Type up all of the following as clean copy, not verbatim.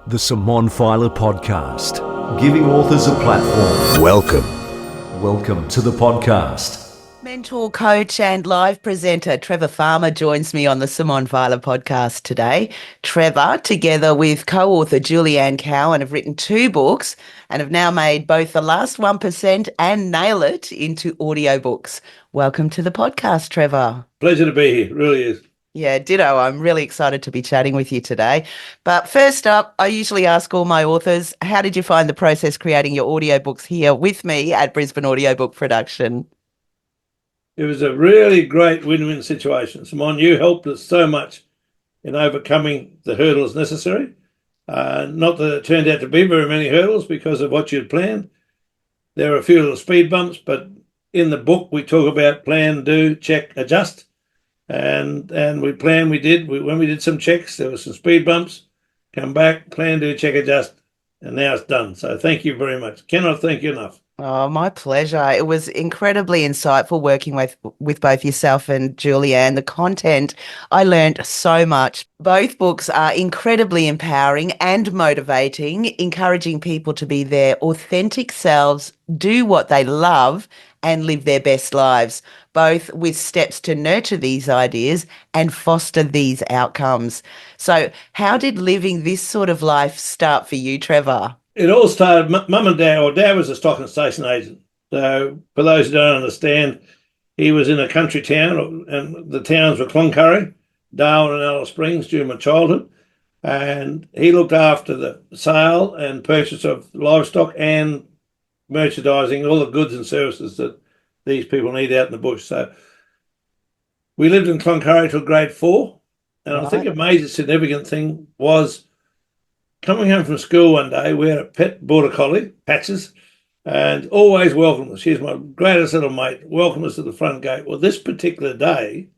The Simone Feiler podcast, giving authors a platform. Welcome to the podcast. Mentor, coach and live presenter Trevor Farmer joins me on the Simone Feiler podcast today. Trevor, together with co-author Juliane Cowan, have written 2 books and have now made both The Last 1% and Nail It into audiobooks. Welcome to the podcast, Trevor. Pleasure to be here, really is. Yeah, ditto. I'm really excited to be chatting with you today. But first up, I usually ask all my authors, how did you find the process creating your audiobooks here with me at Brisbane Audiobook Production? It was a really great win-win situation. Simone, you helped us so much in overcoming the hurdles necessary. Not that it turned out to be very many hurdles because of what you'd planned. There were a few little speed bumps, but in the book we talk about plan, do, check, adjust. And we planned, when we did some checks, there were some speed bumps, come back, plan, do, check, adjust, and now it's done. So thank you very much. Cannot thank you enough. Oh, my pleasure. It was incredibly insightful working with both yourself and Juliane. The content, I learned so much. Both books are incredibly empowering and motivating, encouraging people to be their authentic selves, do what they love, and live their best lives, both with steps to nurture these ideas and foster these outcomes. So how did living this sort of life start for you, Trevor? It all started, Mum and Dad, or Dad was a stock and station agent. So for those who don't understand, he was in a country town, and the towns were Cloncurry, Darwin and Alice Springs during my childhood. And he looked after the sale and purchase of livestock and merchandising, all the goods and services that these people need out in the bush. So we lived in Cloncurry till grade 4. And right. I think a major significant thing was coming home from school one day. We had a pet border collie, Patches, and always welcomed us. She's my greatest little mate, welcomed us to the front gate. Well, this particular day,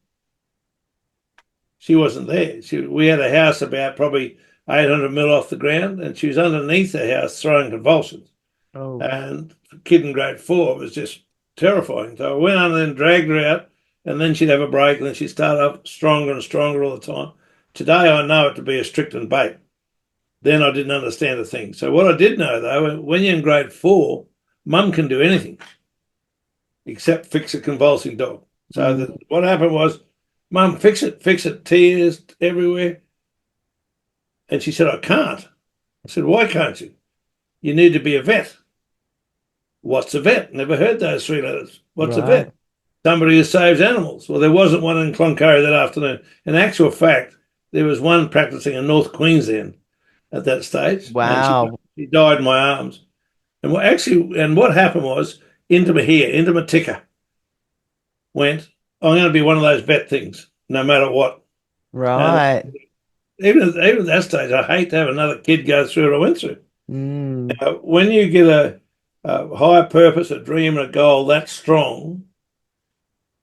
she wasn't there. We had a house about probably 800 mil off the ground, and she was underneath the house throwing convulsions. Oh. And for a kid in grade 4, it was just terrifying. So I went under and dragged her out, and then she'd have a break, and then she'd start up stronger and stronger all the time. Today, I know it to be a strychnine bait. Then I didn't understand a thing. So what I did know, though, when you're in grade 4, Mum can do anything except fix a convulsing dog. So what happened was, Mum, fix it, tears everywhere. And she said, I can't. I said, why can't you? You need to be a vet. What's a vet? Never heard those 3 letters. What's a vet? Somebody who saves animals. Well, there wasn't one in Cloncurry that afternoon. In actual fact, there was one practicing in North Queensland at that stage. Wow. She died in my arms. And what happened was, into my ticker went, I'm going to be one of those vet things, no matter what. Right. Even at that stage, I hate to have another kid go through what I went through. Now, when you get a higher purpose, a dream, and a goal that strong,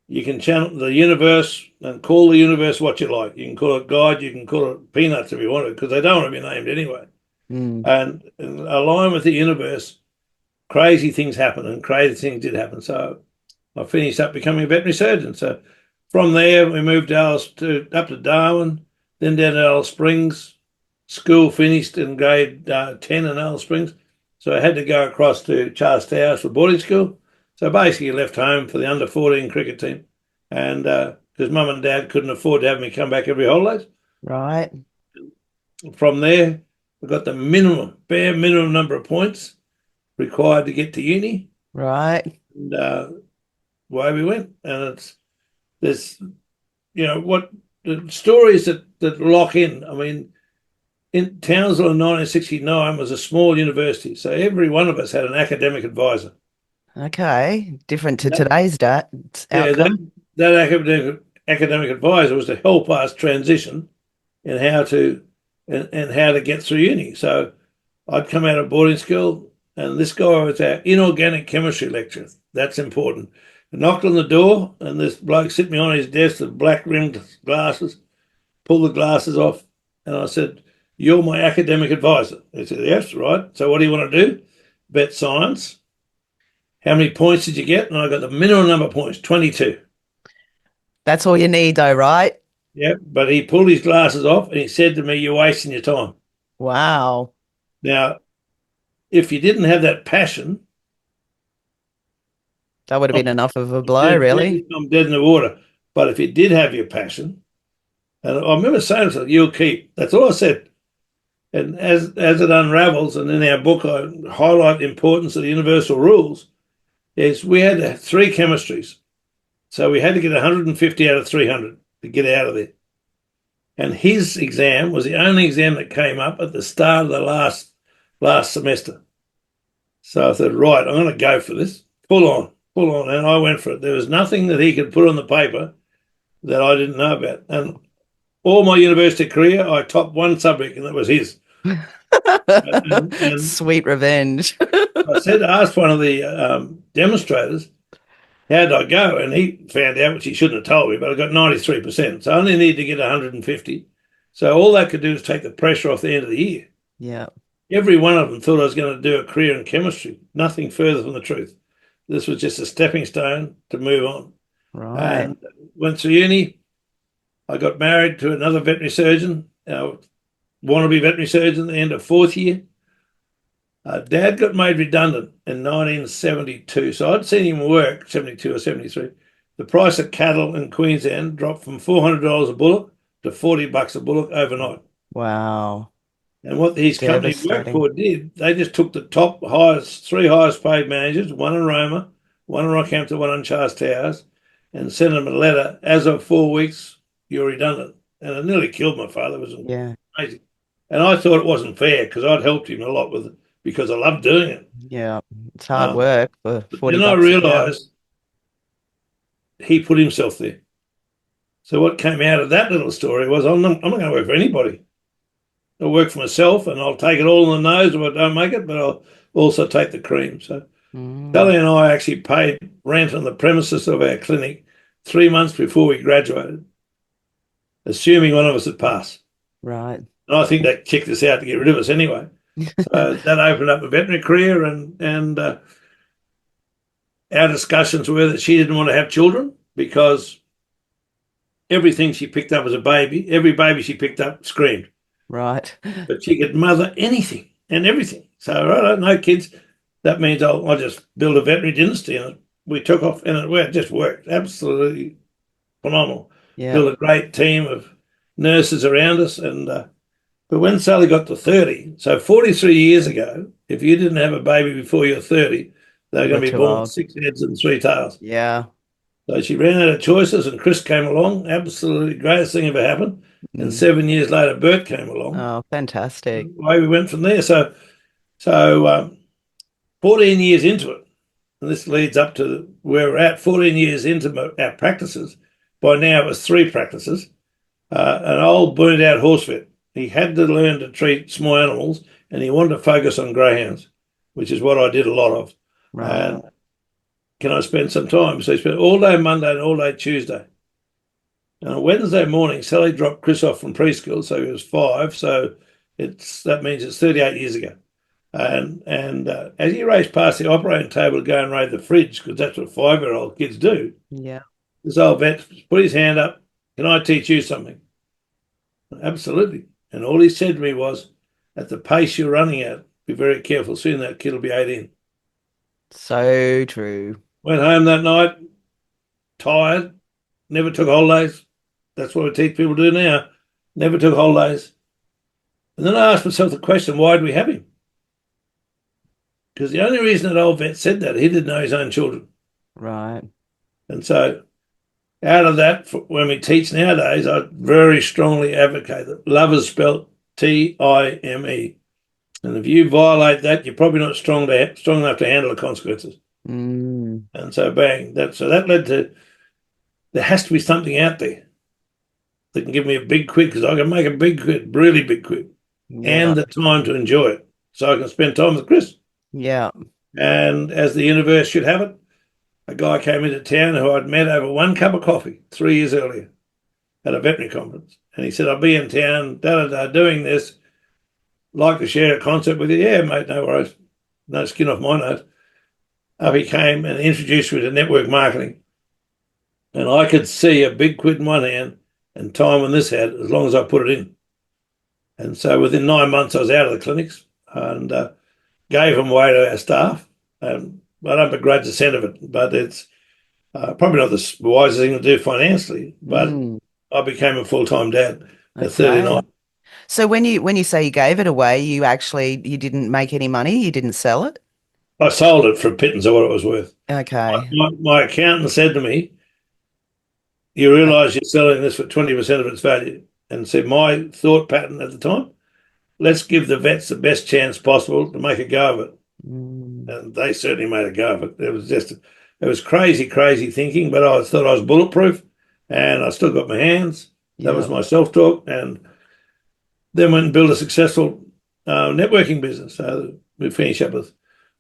you can channel the universe and call the universe what you like. You can call it God, you can call it peanuts if you want to, because they don't want to be named anyway. And align with the universe, crazy things happen, and crazy things did happen. So I finished up becoming a veterinary surgeon. So from there, we moved up to Darwin, then down to Alice Springs. School finished in grade 10 in Alice Springs. So I had to go across to Charles Towers for boarding school. So basically left home for the under-14 cricket team. And because Mum and Dad couldn't afford to have me come back every holidays. Right. From there, I got the bare minimum number of points required to get to uni. Right. And away we went. And there's what the stories that lock in. I mean, in Townsville in 1969 was a small university, so every one of us had an academic advisor. Okay, different to today's outcome. Yeah, that academic advisor was to help us transition in how to get through uni. So I'd come out of boarding school, and this guy was our inorganic chemistry lecturer. That's important. I knocked on the door, and this bloke sit me on his desk with black-rimmed glasses, pulled the glasses off, and I said, you're my academic advisor. He said, yes, right. So what do you want to do? Vet science. How many points did you get? And I got the minimum number of points, 22. That's all you need though, right? Yeah, but he pulled his glasses off and he said to me, you're wasting your time. Wow. Now, if you didn't have that passion, That would have been enough of a blow, I'm really. dead in the water. But if you did have your passion, and I remember saying to her, you'll keep. That's all I said. And as it unravels, and in our book I highlight the importance of the universal rules, is we had 3 chemistries. So we had to get 150 out of 300 to get out of there. And his exam was the only exam that came up at the start of the last semester. So I said, right, I'm going to go for this. Full on. And I went for it. There was nothing that he could put on the paper that I didn't know about. And all my university career, I topped one subject, and that was his. and Sweet revenge. I asked one of the demonstrators, how did I go? And he found out, which he shouldn't have told me, but I got 93%. So I only needed to get 150. So all that could do is take the pressure off the end of the year. Yeah. Every one of them thought I was going to do a career in chemistry. Nothing further from the truth. This was just a stepping stone to move on. Right. And went to uni. I got married to another veterinary surgeon, wannabe veterinary surgeon at the end of 4th year. Dad got made redundant in 1972. So I'd seen him work, 72 or 73. The price of cattle in Queensland dropped from $400 a bullock to $40 a bullock overnight. Wow. And what his company worked for did, they just took the top highest, 3 highest paid managers, one in Roma, one in Rockhampton, one in Charles Towers, and sent them a letter, as of 4 weeks, you're redundant. And it nearly killed my father. It was amazing. And I thought it wasn't fair because I'd helped him a lot with it because I loved doing it. Yeah, it's hard work for 40 Then I realised he put himself there. So what came out of that little story was I'm not going to work for anybody. I'll work for myself, and I'll take it all in the nose if I don't make it, but I'll also take the cream. So Sally and I actually paid rent on the premises of our clinic 3 months before we graduated, assuming one of us would pass. Right. And I think that kicked us out to get rid of us anyway. So that opened up a veterinary career, and our discussions were that she didn't want to have children because everything she picked up as a baby, every baby she picked up screamed. Right. But she could mother anything and everything. So, right, no kids. That means I'll just build a veterinary dynasty. And we took off, and it just worked. Absolutely phenomenal. Yeah. Built a great team of nurses around us. But when Sally got to 30, so 43 years ago, if you didn't have a baby before you're 30, they were going to be born with 6 heads and 3 tails. Yeah. So she ran out of choices, and Chris came along. Absolutely greatest thing ever happened. And 7 years later, Bert came along. Oh, fantastic. The way we went from there. So 14 years into it, and this leads up to where we're at, 14 years into our practices. By now, it was 3 practices. An old burned out horse vet. He had to learn to treat small animals, and he wanted to focus on greyhounds, which is what I did a lot of. Right. Can I spend some time? So he spent all day Monday and all day Tuesday. And on Wednesday morning, Sally dropped Chris off from preschool, so he was 5. So that means it's 38 years ago. And as he raced past the operating table to go and raid the fridge, because that's what 5-year-old kids do. Yeah. This old vet put his hand up. Can I teach you something? Absolutely. And all he said to me was, at the pace you're running at, be very careful. Soon that kid will be 18. So true. Went home that night, tired, never took holidays. That's what we teach people to do now. Never took holidays. And then I asked myself the question, why did we have him? Because the only reason that old vet said that, he didn't know his own children. Right. And so out of that, when we teach nowadays, I very strongly advocate that love is spelled Time. And if you violate that, you're probably not strong enough to handle the consequences. And so bang, that led to, there has to be something out there that can give me a big quid, because I can make a big quid, really big quid, and the time to enjoy it, so I can spend time with Chris. Yeah. And as the universe should have it, a guy came into town who I'd met over 1 cup of coffee 3 years earlier at a veterinary conference. And he said, I'll be in town, doing this. Like to share a concept with you. Yeah, mate, no worries. No skin off my nose. Up he came and introduced me to network marketing. And I could see a big quid in one hand and time on this hand, as long as I put it in. And so within 9 months, I was out of the clinics. and gave them away to our staff. I don't begrudge the cent of it, but it's probably not the wisest thing to do financially. But I became a full-time dad at 39. So when you say you gave it away, you didn't make any money? You didn't sell it? I sold it for a pittance of what it was worth. Okay. My accountant said to me, "You realise you're selling this for 20% of its value." And said, my thought pattern at the time, let's give the vets the best chance possible to make a go of it. And they certainly made a go of it. It was crazy, crazy thinking, but I thought I was bulletproof and I still got my hands. That was my self-talk. And then went and built a successful networking business. So we finished up with,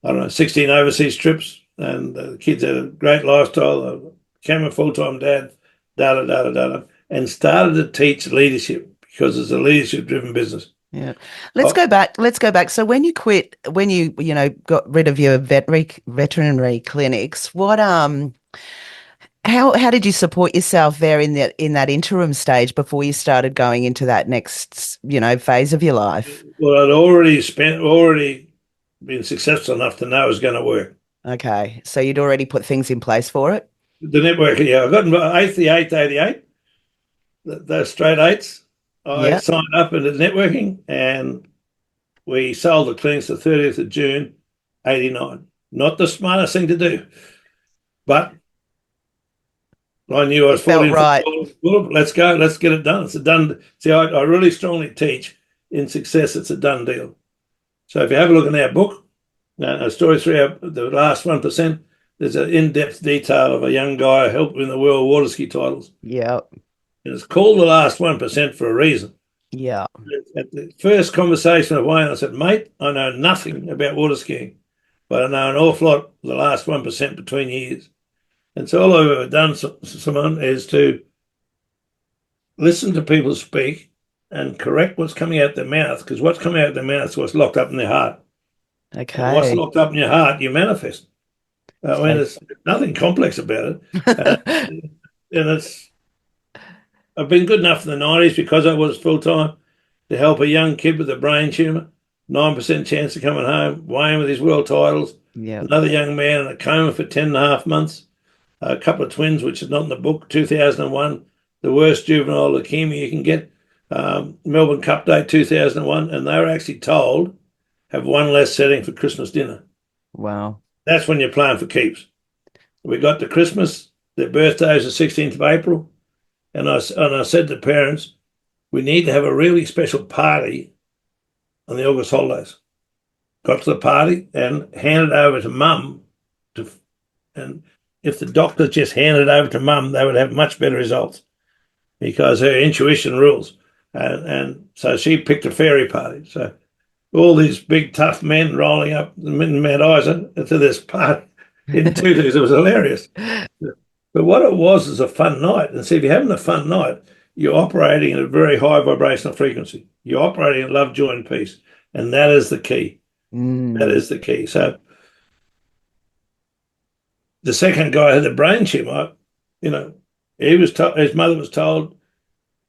16 overseas trips, and the kids had a great lifestyle. I became a full-time dad, and started to teach leadership because it's a leadership-driven business. Yeah. Let's go back. So when you quit, when you got rid of your veterinary clinics, what how did you support yourself there in that interim stage before you started going into that next, phase of your life? Well, I'd already been successful enough to know it was going to work. Okay. So you'd already put things in place for it? The network, yeah. I got involved 8th the 8th, 88. Those straight eights. I signed up into networking, and we sold the clinics the 30th of June, 89. Not the smartest thing to do, but I knew I was falling right. Let's go. Let's get it done. It's a done. See, I really strongly teach in success, it's a done deal. So if you have a look in our book, Story 3, the last 1%, there's an in-depth detail of a young guy helped win the world water ski titles. Yeah. And it's called the last 1% for a reason. Yeah. At the first conversation of Wayne, I said, mate, I know nothing about water skiing, but I know an awful lot of the last 1% between years. And so all I've ever done, Simone, is to listen to people speak and correct what's coming out their mouth, because what's coming out their mouth is what's locked up in their heart. Okay. And what's locked up in your heart, you manifest. I mean, there's nothing complex about it. And I've been good enough in the 90s because I was full-time to help a young kid with a brain tumour, 9% chance of coming home, Wayne with his world titles, another young man in a coma for 10 and a half months, a couple of twins, which is not in the book, 2001, the worst juvenile leukemia you can get, Melbourne Cup Day 2001, and they were actually told, have one less setting for Christmas dinner. Wow. That's when you're playing for keeps. We got to Christmas, their birthday is the 16th of April, and I said to parents, we need to have a really special party on the August holidays. Got to the party and handed over to mum. And if the doctor just handed over to mum, they would have much better results because her intuition rules. And so she picked a fairy party. So all these big, tough men rolling up in Mount Isa to this party in tutus. It was hilarious. But what it was is a fun night. And see, if you're having a fun night, you're operating at a very high vibrational frequency. You're operating in love, joy, and peace. And that is the key. That is the key. So the second guy had a brain tumor, his mother was told,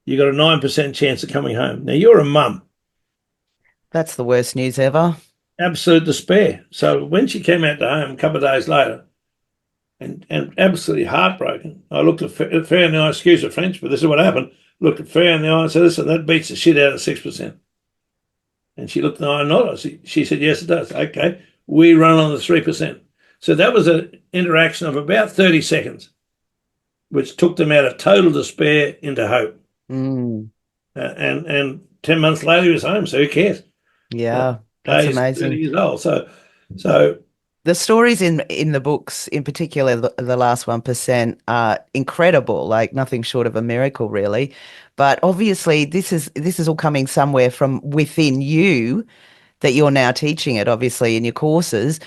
you got a 9% chance of coming home. Now, you're a mum. That's the worst news ever. Absolute despair. So when she came out to home a couple of days later, and absolutely heartbroken, I looked at Fair in the eye, excuse the French, but this is what happened. Looked at Fair in the eye and said, listen, that beats the shit out of 6%. And she looked in the eye and nodded. She said, yes, it does. Okay, we run on the 3%. So that was an interaction of about 30 seconds, which took them out of total despair into hope. And 10 months later, he was home, so who cares? Yeah, that's amazing. 30 years old. So the stories in the books, in particular, the last 1%, are incredible, like nothing short of a miracle, really. But obviously, this is all coming somewhere from within you that you're now teaching it, obviously, in your courses.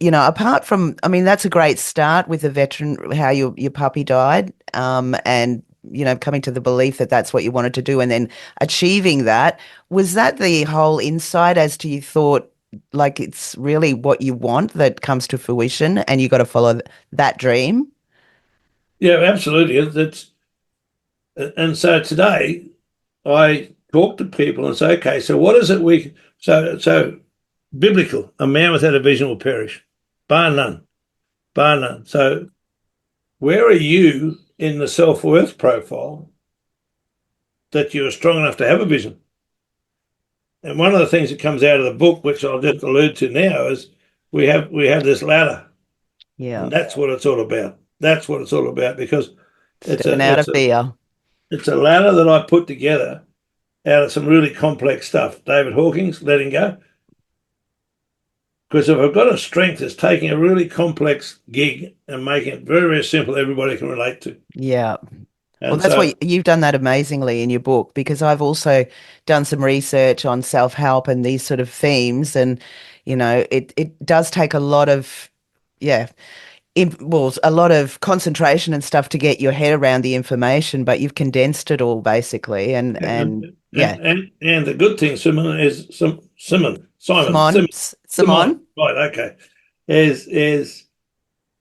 Apart from, I mean, that's a great start with the veteran, how your puppy died, and coming to the belief that that's what you wanted to do, and then achieving that. Was that the whole insight as to you thought, like, it's really what you want that comes to fruition and you got to follow that dream? Yeah, absolutely. And so today I talk to people and say, okay, so what is it so biblical. A man without a vision will perish, bar none, bar none. So where are you in the self-worth profile that you're strong enough to have a vision? And one of the things that comes out of the book, which I'll just allude to now, is we have this ladder, Yeah. and that's what it's all about. That's what it's all about, because Stepping out of fear. it's a ladder that I put together out of some really complex stuff. David Hawkins, letting go. Because if I've got a strength, it's taking a really complex gig and making it very, very simple everybody can relate to. Yeah. And Well, that's what you've done that amazingly in your book, because I've also done some research on self-help and these sort of themes. And, it does take a lot of, a lot of concentration and stuff to get your head around the information, but you've condensed it all basically. And the good thing, Simone, is Simone. Right, okay. Is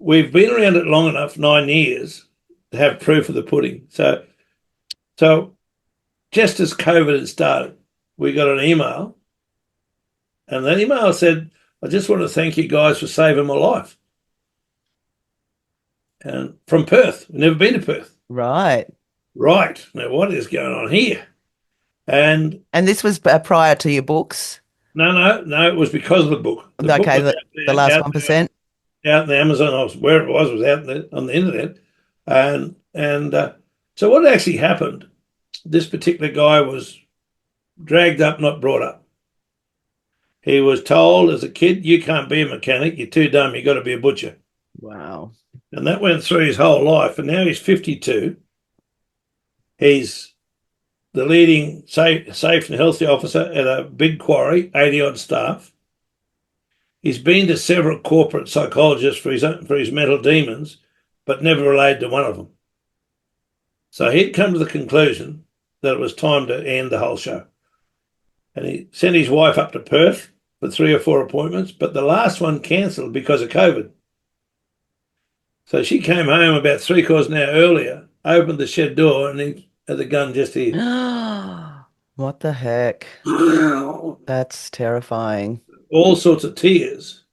we've been around it long enough, 9 years, to have proof of the pudding. So just as COVID had started, we got an email, and that email said, "I just want to thank you guys for saving my life." And from Perth, we've never been to Perth. Right. Now, what is going on here? And this was prior to your books? No, it was because of the book. The last 1%? Out in the Amazon, where it was out on the internet. And so what actually happened, this particular guy was dragged up, not brought up. He was told as a kid, you can't be a mechanic, you're too dumb, you've got to be a butcher. Wow. And that went through his whole life, and now he's 52. He's the leading safe and healthy officer at a big quarry, 80-odd staff. He's been to several corporate psychologists for his mental demons, but never related to one of them. So he'd come to the conclusion that it was time to end the whole show. And he sent his wife up to Perth for 3 or 4 appointments, but the last one cancelled because of COVID. So she came home about 3/4 an hour earlier, opened the shed door, and he had the gun just here. What the heck? That's terrifying. All sorts of tears.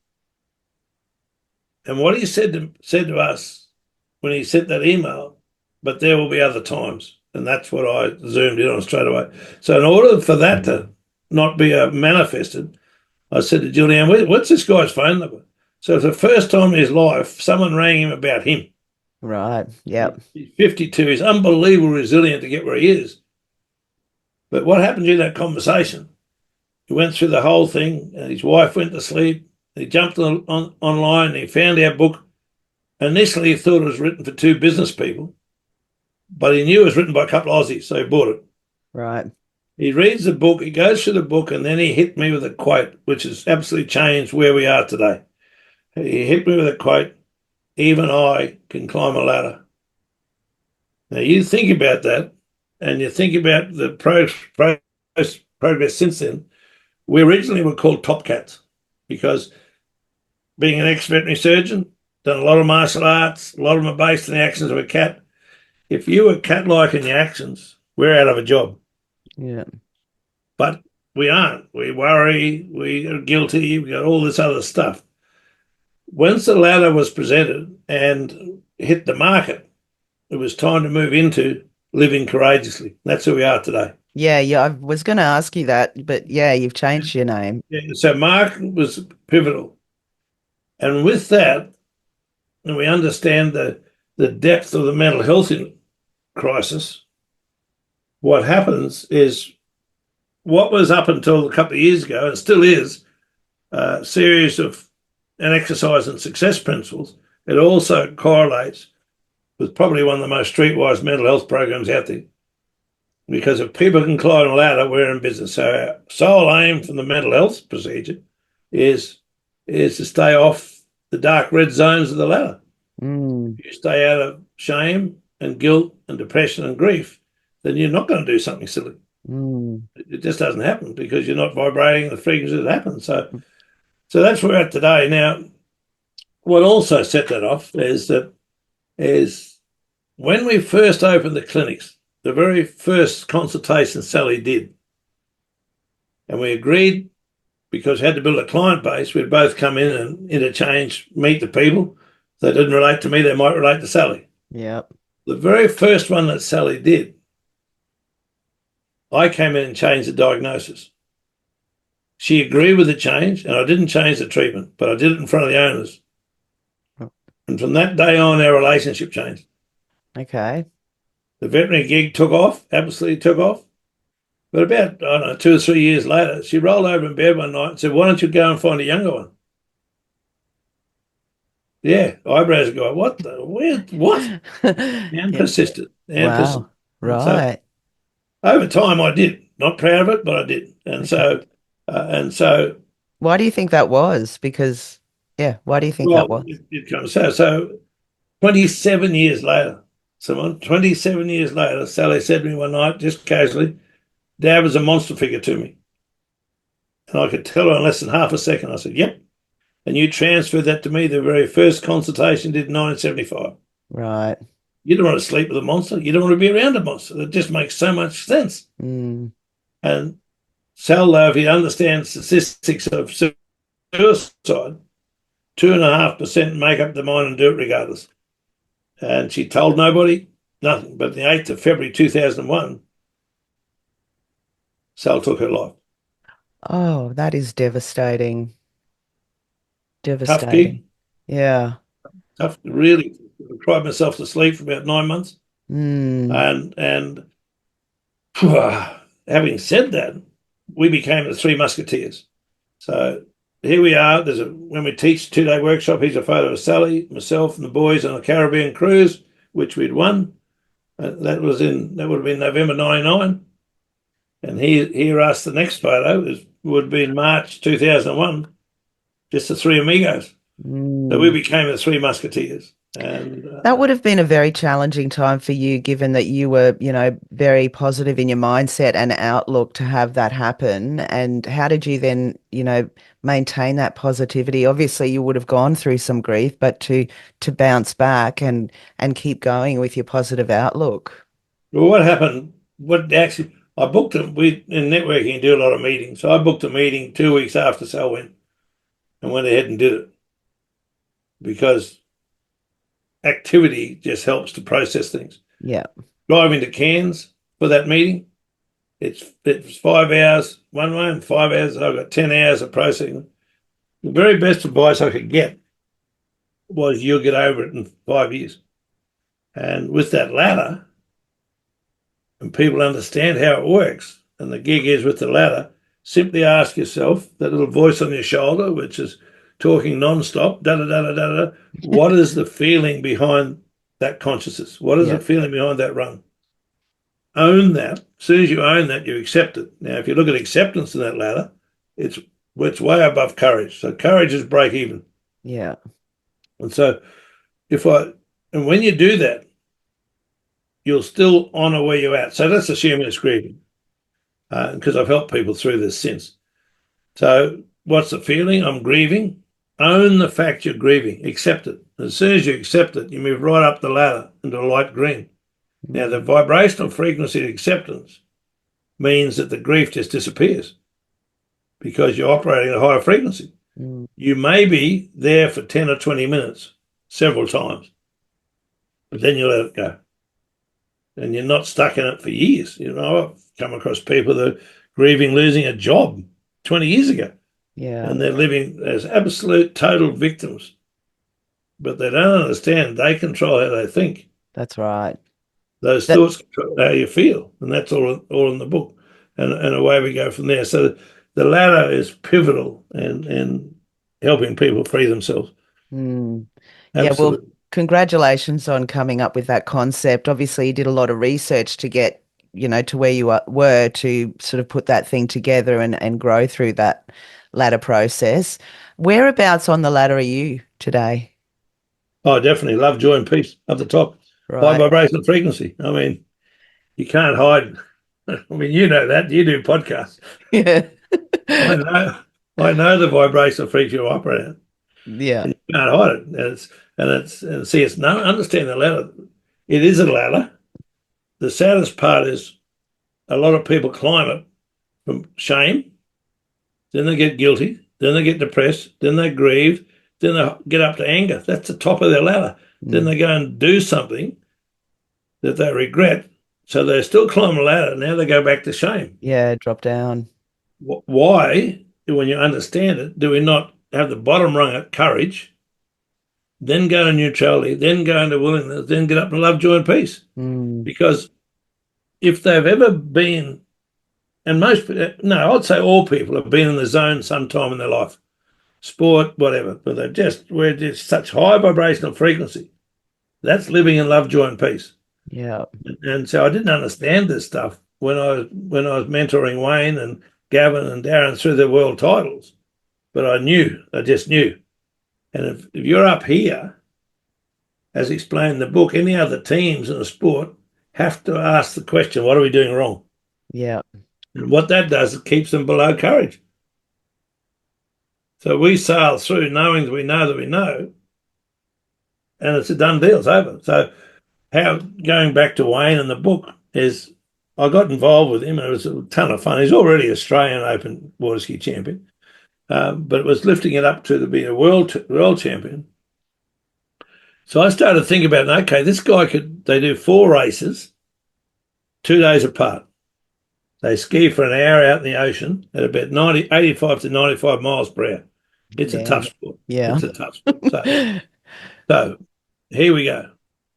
And what he said to us when he sent that email, but there will be other times. And that's what I zoomed in on straight away. So in order for that to not be manifested, I said to Juliane, what's this guy's phone number? So for the first time in his life, someone rang him about him. Right, yep. He's 52. He's unbelievably resilient to get where he is. But what happened in that conversation? He went through the whole thing, and his wife went to sleep. He jumped online, and he found our book. Initially, he thought it was written for 2 business people, but he knew it was written by a couple of Aussies, so he bought it. Right. He reads the book, he goes through the book, and then he hit me with a quote, which has absolutely changed where we are today. He hit me with a quote, "Even I can climb a ladder." Now, you think about that, and you think about the progress since then. We originally were called Topcatz because, being an ex-veterinary surgeon, done a lot of martial arts, a lot of them are based on the actions of a cat. If you were cat-like in your actions, we're out of a job. Yeah. But we aren't. We worry, we are guilty, we got all this other stuff. Once the ladder was presented and hit the market, it was time to move into living courageously. That's who we are today. Yeah, I was going to ask you that, but yeah, you've changed your name. Yeah, so Mark was pivotal. And with that, and we understand the depth of the mental health crisis, what happens is what was up until a couple of years ago, and still is, a series of an exercise in success principles. It also correlates with probably one of the most streetwise mental health programs out there. Because if people can climb a ladder, we're in business. So our sole aim from the mental health procedure is to stay off the dark red zones of the ladder. If you stay out of shame and guilt and depression and grief, then you're not going to do something silly. It just doesn't happen because you're not vibrating the frequency that happens. So that's where we're at today. Now, what also set that off is when we first opened the clinics, the very first consultation Sally did, and we agreed because we had to build a client base. We'd both come in and interchange, meet the people. If they didn't relate to me, they might relate to Sally. Yep. The very first one that Sally did, I came in and changed the diagnosis. She agreed with the change, and I didn't change the treatment, but I did it in front of the owners. And from that day on, our relationship changed. Okay. The veterinary gig took off, absolutely took off. But about, I don't know, 2 or 3 years later, she rolled over in bed one night and said, "Why don't you go and find a younger one?" Yeah, eyebrows go, "What the weird, what?" And persisted, and persisted. Wow. And so Right. over time, I did. Not proud of it, but I did. And so, Why do you think that was? Because, yeah, why do you think that well, was? it comes. So 27 years later, Simone, 27 years later, Sally said to me one night, just casually, "Dad was a monster figure to me." And I could tell her in less than half a second. I said, "Yep." And you transferred that to me the very first consultation did in 1975. Right. You don't want to sleep with a monster. You don't want to be around a monster. It just makes so much sense. Mm. And Sal, though, if you understand statistics of suicide, 2.5% make up their mind and do it regardless. And she told nobody, nothing. But the 8th of February 2001, Sal took her life. Oh, that is devastating. Tough Devastating. gig, Yeah. tough, really. I cried myself to sleep for about 9 months. Mm. And having said that, we became the Three Musketeers. So here we are. When we teach 2-day workshop, here's a photo of Sally, myself, and the boys on a Caribbean cruise, which we'd won. That would have been November '99. And here us, the next photo would be in March 2001. Just the three amigos. So we became the Three Musketeers. And That would have been a very challenging time for you, given that you were, very positive in your mindset and outlook to have that happen. And how did you then, maintain that positivity? Obviously, you would have gone through some grief, but to bounce back and keep going with your positive outlook. well, what happened? I booked them. We in networking do a lot of meetings. So I booked a meeting 2 weeks after Sal went, and went ahead and did it because activity just helps to process things. Yeah. Driving to Cairns for that meeting, it's 5 hours one way and 5 hours. I've got 10 hours of processing. The very best advice I could get was you'll get over it in 5 years. And with that ladder, and people understand how it works, and the gig is with the ladder, simply ask yourself that little voice on your shoulder, which is talking non-stop, da-da-da-da-da-da, what is the feeling behind that consciousness? What is the feeling behind that run? Own that. As soon as you own that, you accept it. Now, if you look at acceptance in that ladder, it's way above courage. So courage is break even. Yeah. And so when you do that, you'll still honour where you're at. So that's assuming it's grieving, because I've helped people through this since. So what's the feeling? I'm grieving. Own the fact you're grieving. Accept it. As soon as you accept it, you move right up the ladder into a light green. Now, the vibrational frequency of acceptance means that the grief just disappears because you're operating at a higher frequency. You may be there for 10 or 20 minutes several times, but then you let it go. And you're not stuck in it for years. I've come across people that are grieving losing a job 20 years ago. Yeah. And they're living as absolute total victims. But they don't understand they control how they think. That's right. Those thoughts control how you feel. And that's all in the book. And away we go from there. So the ladder is pivotal in helping people free themselves. Yeah, Absolutely. well, congratulations on coming up with that concept. Obviously, you did a lot of research to get, to where you were to sort of put that thing together and grow through that ladder process. Whereabouts on the ladder are you today? Oh, definitely. Love, joy, and peace up the top. High Right. vibrational frequency. I mean, you can't hide. I mean, you know that. You do podcasts. Yeah. I know the vibrational frequency you operate at. Yeah. And you can't hide it. Understand the ladder. It is a ladder. The saddest part is a lot of people climb it from shame. then they get guilty, then they get depressed, then they grieve, then they get up to anger. That's the top of their ladder. Then they go and do something that they regret. So they still climb a ladder. Now they go back to shame. Yeah, drop down. Why, when you understand it, do we not have the bottom rung at courage, then go to neutrality, then go into willingness, then get up to love, joy, and peace? Because if they've ever been, and I'd say all people have been in the zone sometime in their life, sport, whatever, but we're just such high vibrational frequency. That's living in love, joy, and peace. Yeah. And so I didn't understand this stuff when I was mentoring Wayne and Gavin and Darren through their world titles. But I just knew. And if you're up here, as explained in the book, any other teams in the sport have to ask the question, what are we doing wrong? Yeah. And what that does, it keeps them below courage. So we sail through knowing that we know, and it's a done deal, it's over. So going back to Wayne and the book is I got involved with him and it was a ton of fun. He's already Australian Open water ski champion, but it was lifting it up to be a world champion. So I started thinking about, okay, this guy they do 4 races, 2 days apart. They ski for an hour out in the ocean at about 85 to 95 miles per hour. It's a tough sport. Yeah. It's a tough sport. So here we go.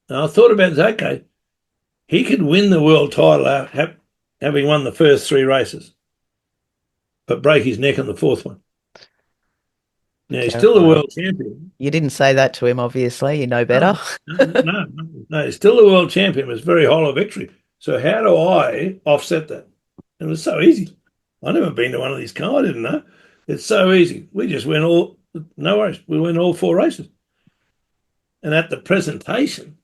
And I thought about this, okay, he could win the world title having won the first 3 races, but break his neck on the 4th one. Now, he's still the world champion. You didn't say that to him, obviously. You know better. No, he's still the world champion. It was a very hollow victory. So how do I offset that? It was so easy. I've never been to one of these cars. I didn't know. It's so easy. We just win no worries. We win all 4 races. And at the presentation,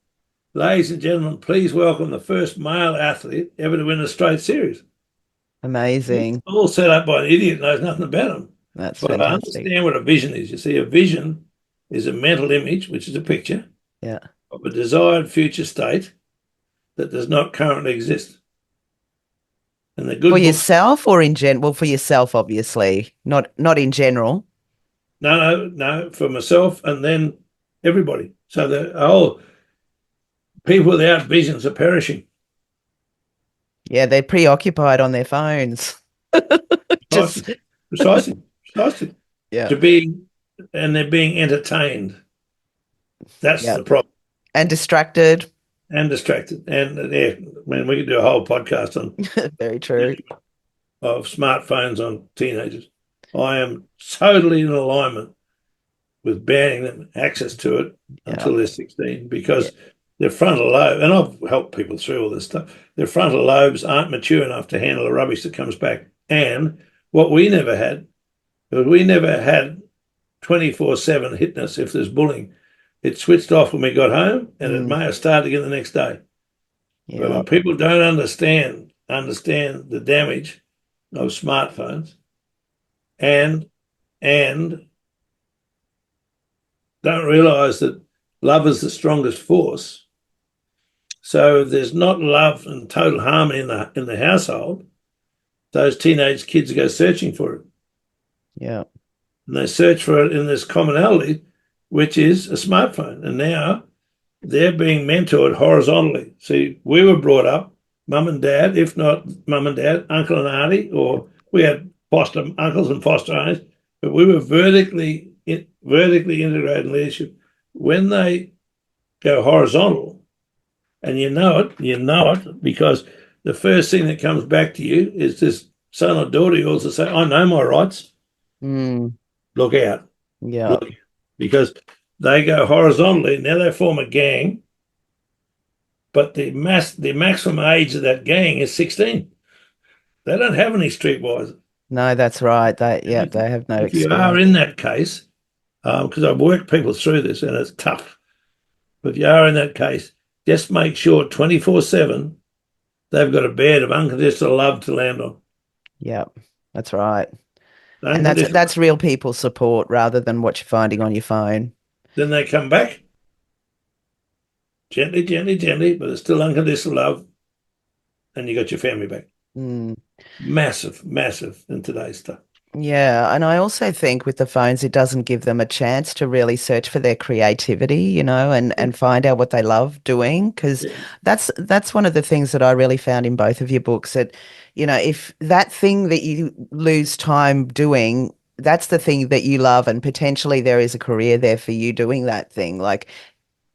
ladies and gentlemen, please welcome the first male athlete ever to win a straight series. Amazing. It's all set up by an idiot who knows nothing about them. That's but fantastic. I understand what a vision is. You see, a vision is a mental image, which is a picture, of a desired future state that does not currently exist. And the good for yourself or in general? Well, for yourself, obviously, not in general. No, for myself and then everybody. So the people without visions are perishing. Yeah, they're preoccupied on their phones. Precisely. Yeah. And they're being entertained. That's the problem. And distracted. And we could do a whole podcast on very true of smartphones on teenagers. I am totally in alignment with banning them access to it until they're 16 because their frontal lobe, and I've helped people through all this stuff, their frontal lobes aren't mature enough to handle the rubbish that comes back. And what we never had 24/7 hitness if there's bullying. It switched off when we got home and it may have started again the next day. Yeah. But when people don't understand the damage of smartphones and don't realise that love is the strongest force. So there's not love and total harmony in the household. Those teenage kids go searching for it. Yeah. And they search for it in this commonality, which is a smartphone. And now they're being mentored horizontally. See, we were brought up, mum and dad, if not mum and dad, uncle and auntie, or we had foster uncles and foster aunties, but we were vertically integrated in leadership. When they go horizontal, and you know it because the first thing that comes back to you is this son or daughter yours to say, I know my rights. Look out. Yeah. Look out. Because they go horizontally, now they form a gang, but the maximum age of that gang is 16. They don't have any streetwise. No, that's right. They have no experience. If you are in that case, because I've worked people through this and it's tough, but if you are in that case, just make sure 24/7 they've got a bed of unconditional love to land on. Yeah, that's right. And that's real people support rather than what you're finding on your phone. Then they come back gently, but it's still unconditional love, and you got your family back. Massive in today's stuff. Yeah, and I also think with the phones, it doesn't give them a chance to really search for their creativity, and find out what they love doing. Because Yeah. that's one of the things that I really found in both of your books that, if that thing that you lose time doing, that's the thing that you love, and potentially there is a career there for you doing that thing. Like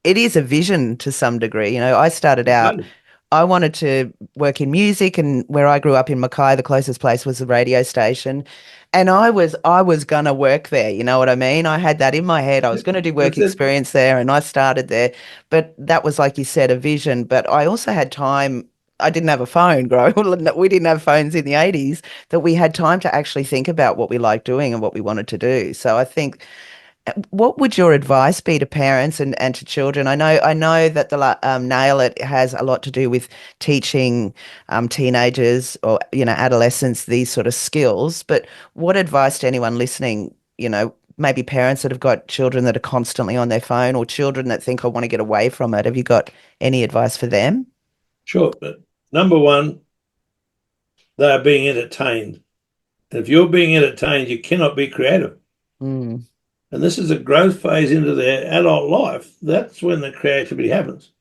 it is a vision to some degree. I started out. I wanted to work in music, and where I grew up in Mackay, the closest place was the radio station. And I was gonna work there, you know what I mean? I had that in my head. I was gonna do work That's it. experience there, and I started there. But that was, like you said, a vision. But I also had time. I didn't have a phone, growing. We didn't have phones in the 80s, that we had time to actually think about what we liked doing and what we wanted to do. So I think, what would your advice be to parents and to children? I know that the nail it has a lot to do with teaching teenagers or adolescents these sort of skills. But what advice to anyone listening? Maybe parents that have got children that are constantly on their phone, or children that think, I want to get away from it. Have you got any advice for them? Sure. But number one, they are being entertained. If you're being entertained, you cannot be creative. Mm. And this is a growth phase into their adult life. That's when the creativity happens.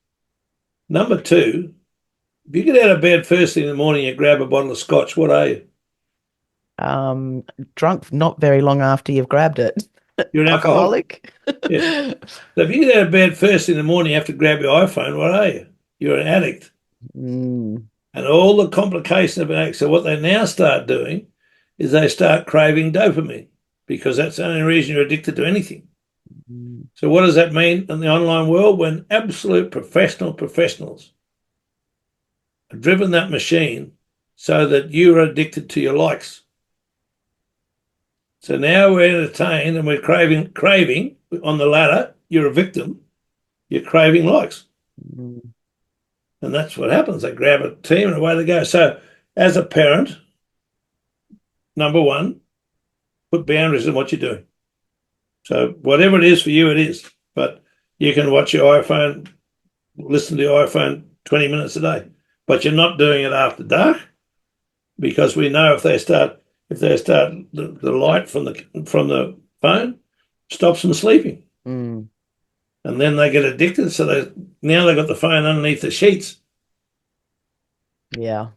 Number two, if you get out of bed first thing in the morning, you grab a bottle of scotch, what are you? Um, Drunk not very long after you've grabbed it. You're an alcoholic. Alcoholic. Yeah. So if you get out of bed first thing in the morning, you have to grab your iPhone, what are you? You're an addict. Mm. And all the complications of an addict. So what they now start doing is they start craving dopamine, because that's the only reason you're addicted to anything. Mm. So what does that mean in the online world? When absolute professionals have driven that machine so that you're addicted to your likes. So now we're entertained and we're craving on the ladder. You're a victim. You're craving likes. Mm. And that's what happens. They grab a team and away they go. So as a parent, number one, put boundaries in what you're doing. So whatever it is for you, it is. But you can watch your iPhone, listen to your iPhone 20 minutes a day. But you're not doing it after dark, because we know if they start the light from the phone stops them sleeping. Mm. And then they get addicted. So now they've got the phone underneath the sheets. Yeah.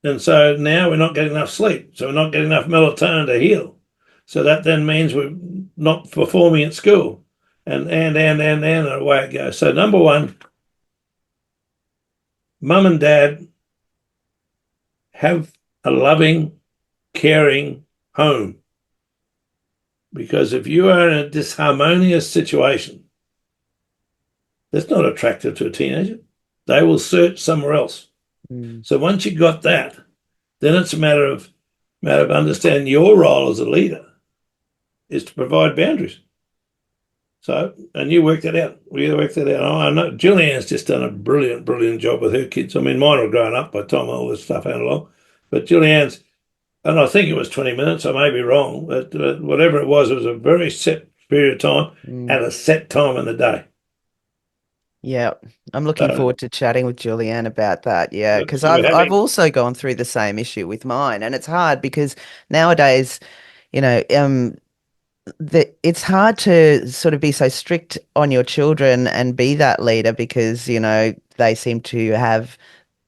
And so now we're not getting enough sleep. So we're not getting enough melatonin to heal. So that then means we're not performing at school. And away it goes. So number one, mum and dad, have a loving, caring home. Because if you are in a disharmonious situation, that's not attractive to a teenager. They will search somewhere else. Mm. So once you've got that, then it's a matter of understanding your role as a leader is to provide boundaries. So, and you worked that out. We worked that out. I know Juliane's just done a brilliant job with her kids. I mean, mine were grown up by the time all this stuff went along. But Juliane's, and I think it was 20 minutes, I may be wrong, but whatever it was a very set period of time at a set time in the day. Yeah, I'm looking forward to chatting with Juliane about that. Yeah, because So I've also gone through the same issue with mine, and it's hard because nowadays, you know, it's hard to sort of be so strict on your children and be that leader, because they seem to have,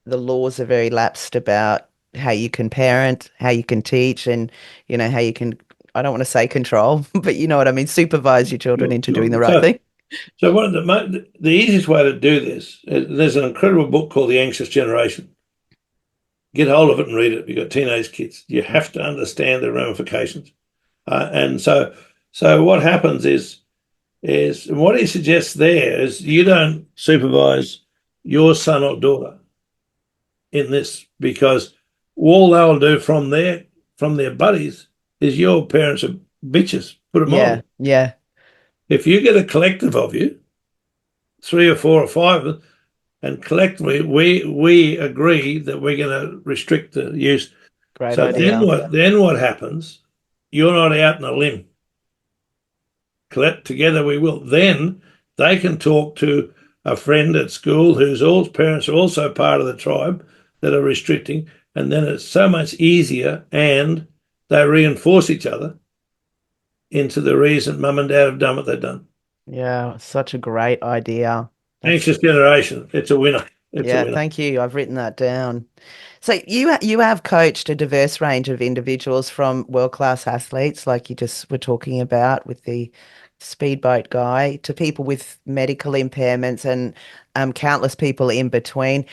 the laws are very lapsed about how you can parent, how you can teach, and how you can, I don't want to say control, but you know what I mean, supervise your children into doing the right thing. So one of the easiest way to do this, there's an incredible book called The Anxious Generation. Get hold of it and read it. You've got teenage kids. You have to understand the ramifications. And so what happens is what he suggests there is you don't supervise your son or daughter in this, because all they'll do from their buddies is, your parents are bitches. Put them on. Yeah. If you get a collective of you, 3 or 4 or 5 of them, and collectively we agree that we're going to restrict the use. Great so idea. Then what happens? You're not out in a limb. Collect together we will. Then they can talk to a friend at school whose all parents are also part of the tribe that are restricting, and then it's so much easier, and they reinforce each other into the reason mum and dad have done what they've done. Yeah, such a great idea. Anxious generation, it's a winner. It's a Yeah, winner. thank you. I've written that down. So you have coached a diverse range of individuals from world-class athletes, like you just were talking about with the speedboat guy, to people with medical impairments and countless people in between.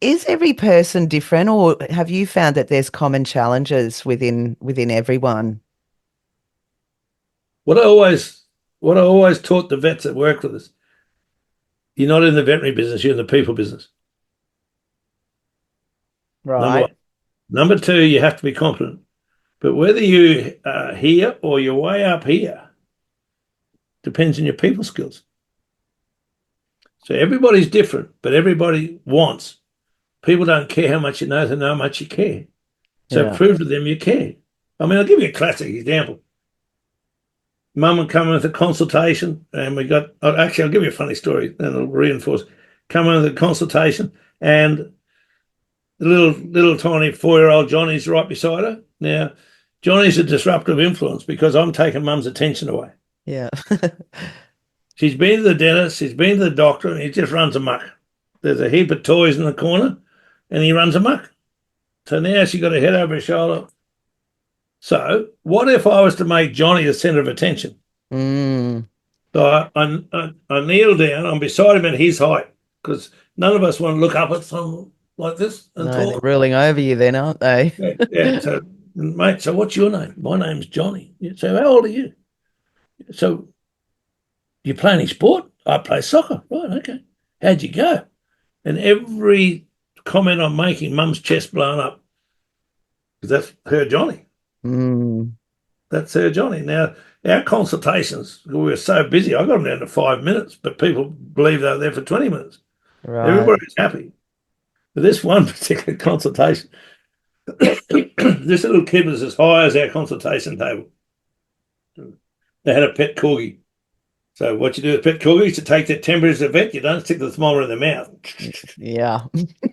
Is every person different, or have you found that there's common challenges within everyone? What I always taught the vets that work with us, you're not in the veterinary business, you're in the people business. Number one. Right. Number two, you have to be competent. But whether you are here or you're way up here depends on your people skills. So everybody's different, but everybody wants. People don't care how much you know, they know how much you care. So Yeah. prove to them you care. I mean, I'll give you a classic example. Mum would come in with a consultation, and I'll give you a funny story, and it'll reinforce. Come in with a consultation, and the little tiny 4-year-old Johnny's right beside her. Now, Johnny's a disruptive influence because I'm taking mum's attention away. Yeah. She's been to the dentist, she's been to the doctor, and he just runs amok. There's a heap of toys in the corner, and he runs amok. So now she's got her head over her shoulder. So what if I was to make Johnny the centre of attention? Mm. So I kneel down, I'm beside him at his height, because none of us want to look up at someone like this and No, they're talk. ruling over you then, aren't they? Yeah. So, mate, so what's your name? My name's Johnny. So how old are you? So you play any sport? I play soccer. Right, okay. How'd you go? And every comment I'm making, mum's chest blown up. Because that's her Johnny. Mm. That's her Johnny. Now, our consultations, we were so busy, I got them down to 5 minutes, but people believe they were there for 20 minutes. Right. Everybody's happy. But this one particular consultation, this little kid was as high as our consultation table. They had a pet corgi. So what you do with pet corgis, to take their temperature to the vet, you don't stick the thermometer in their mouth. Yeah.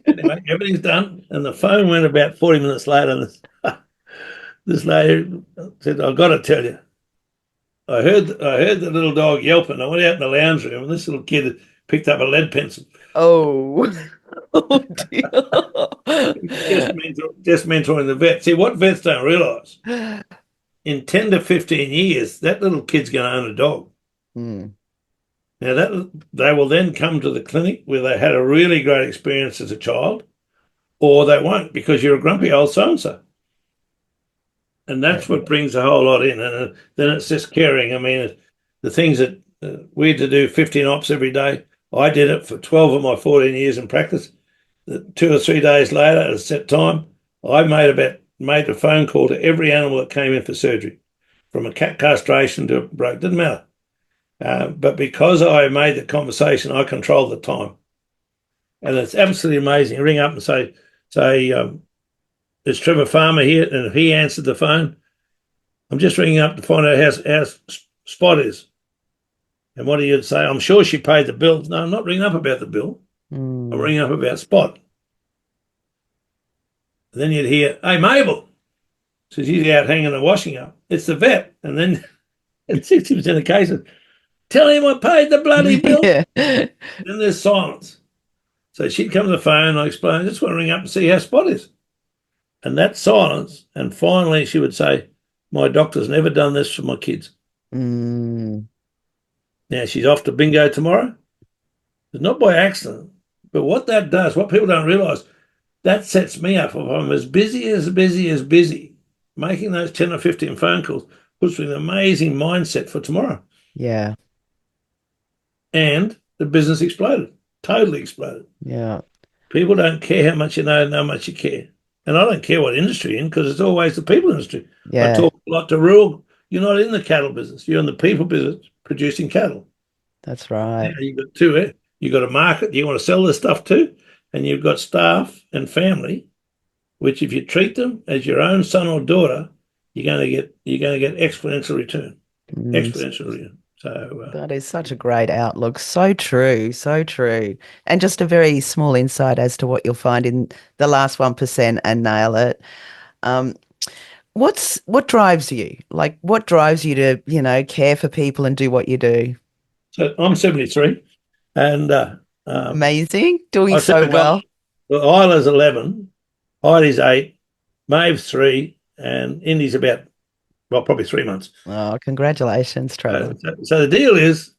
Anyway, everything's done, and the phone went about 40 minutes later. And this lady said, "I've got to tell you, I heard the little dog yelping. I went out in the lounge room, and this little kid had picked up a lead pencil." Oh. Oh dear. Just mentoring the vet. See, what vets don't realise, in 10 to 15 years, that little kid's going to own a dog. Mm. Now, that they will then come to the clinic where they had a really great experience as a child, or they won't because you're a grumpy old so-and-so. And that's what brings a whole lot in. And then it's just caring. I mean, the things that we had to do 15 ops every day, I did it for 12 of my 14 years in practice. 2 or 3 days later, at a set time, I made a phone call to every animal that came in for surgery, from a cat castration to a broke, didn't matter. But because I made the conversation, I controlled the time. And it's absolutely amazing. You ring up and say, "Is Trevor Farmer here?" And if he answered the phone, "I'm just ringing up to find out how Spot is." And what do you say? "I'm sure she paid the bill." "No, I'm not ringing up about the bill. I'm ringing up about Spot." And then you'd hear, "Hey, Mabel." So she's out hanging the washing up. "It's the vet." And then in 60% of cases, "Tell him I paid the bloody bill." Yeah. Then there's silence. So she'd come to the phone and I explain, "I just want to ring up and see how Spot is." And that silence. And finally she would say, "My doctor's never done this for my kids." Mm. Now she's off to bingo tomorrow. It's not by accident. But what that does, what people don't realise, that sets me up. If I'm as busy, making those 10 or 15 phone calls puts me in an amazing mindset for tomorrow. Yeah. And the business exploded, totally exploded. Yeah. People don't care how much you know and how much you care. And I don't care what industry you're in, because it's always the people industry. Yeah. I talk a lot to rural. You're not in the cattle business. You're in the people business producing cattle. That's right. Now you've got two. You've got a market you want to sell this stuff to, and you've got staff and family, which if you treat them as your own son or daughter, you're going to get exponential return. Exponential return. So that is such a great outlook. So true, so true. And just a very small insight as to what you'll find in the last 1% and nail it. what drives you? Like, what drives you to, care for people and do what you do? So I'm 73, and Amazing. Doing I said so to God, well. well, Isla's 11, Heidi's 8, Maeve's 3, and Indy's about, well, probably 3 months. Oh, congratulations, Trevor. So the deal is,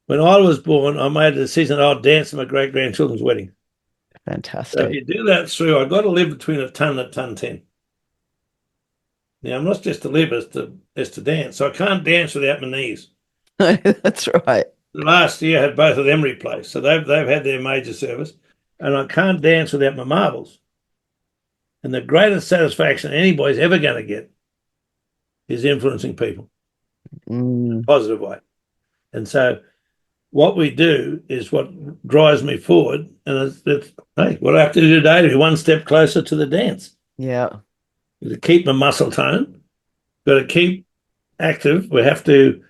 when I was born, I made a decision that I'd dance at my great-grandchildren's wedding. So if Fantastic. you do that through, I've got to live between a ton and a ton 10. Now, I'm not just to live, as to dance. So I can't dance without my knees. That's right. Last year, I had both of them replaced. So they've had their major service. And I can't dance without my marbles. And the greatest satisfaction anybody's ever going to get is influencing people in a positive way. And so what we do is what drives me forward. And it's hey, what I have to do today to be one step closer to the dance. Yeah. To keep my muscle tone, got to keep active. We have to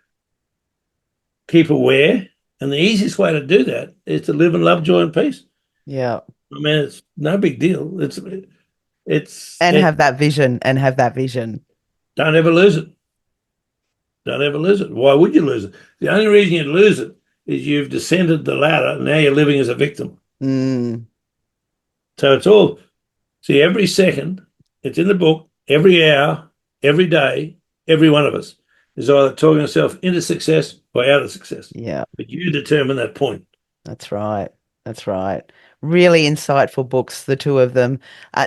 keep aware. And the easiest way to do that is to live in love, joy, and peace. Yeah. I mean, it's no big deal. And have that vision Don't ever lose it. Don't ever lose it. Why would you lose it? The only reason you'd lose it is you've descended the ladder and now you're living as a victim. So it's all, see, every second, it's in the book, every hour, every day, every one of us is either talking yourself into success or out of success. Yeah. But you determine that point. That's right. That's right. Really insightful books, the two of them,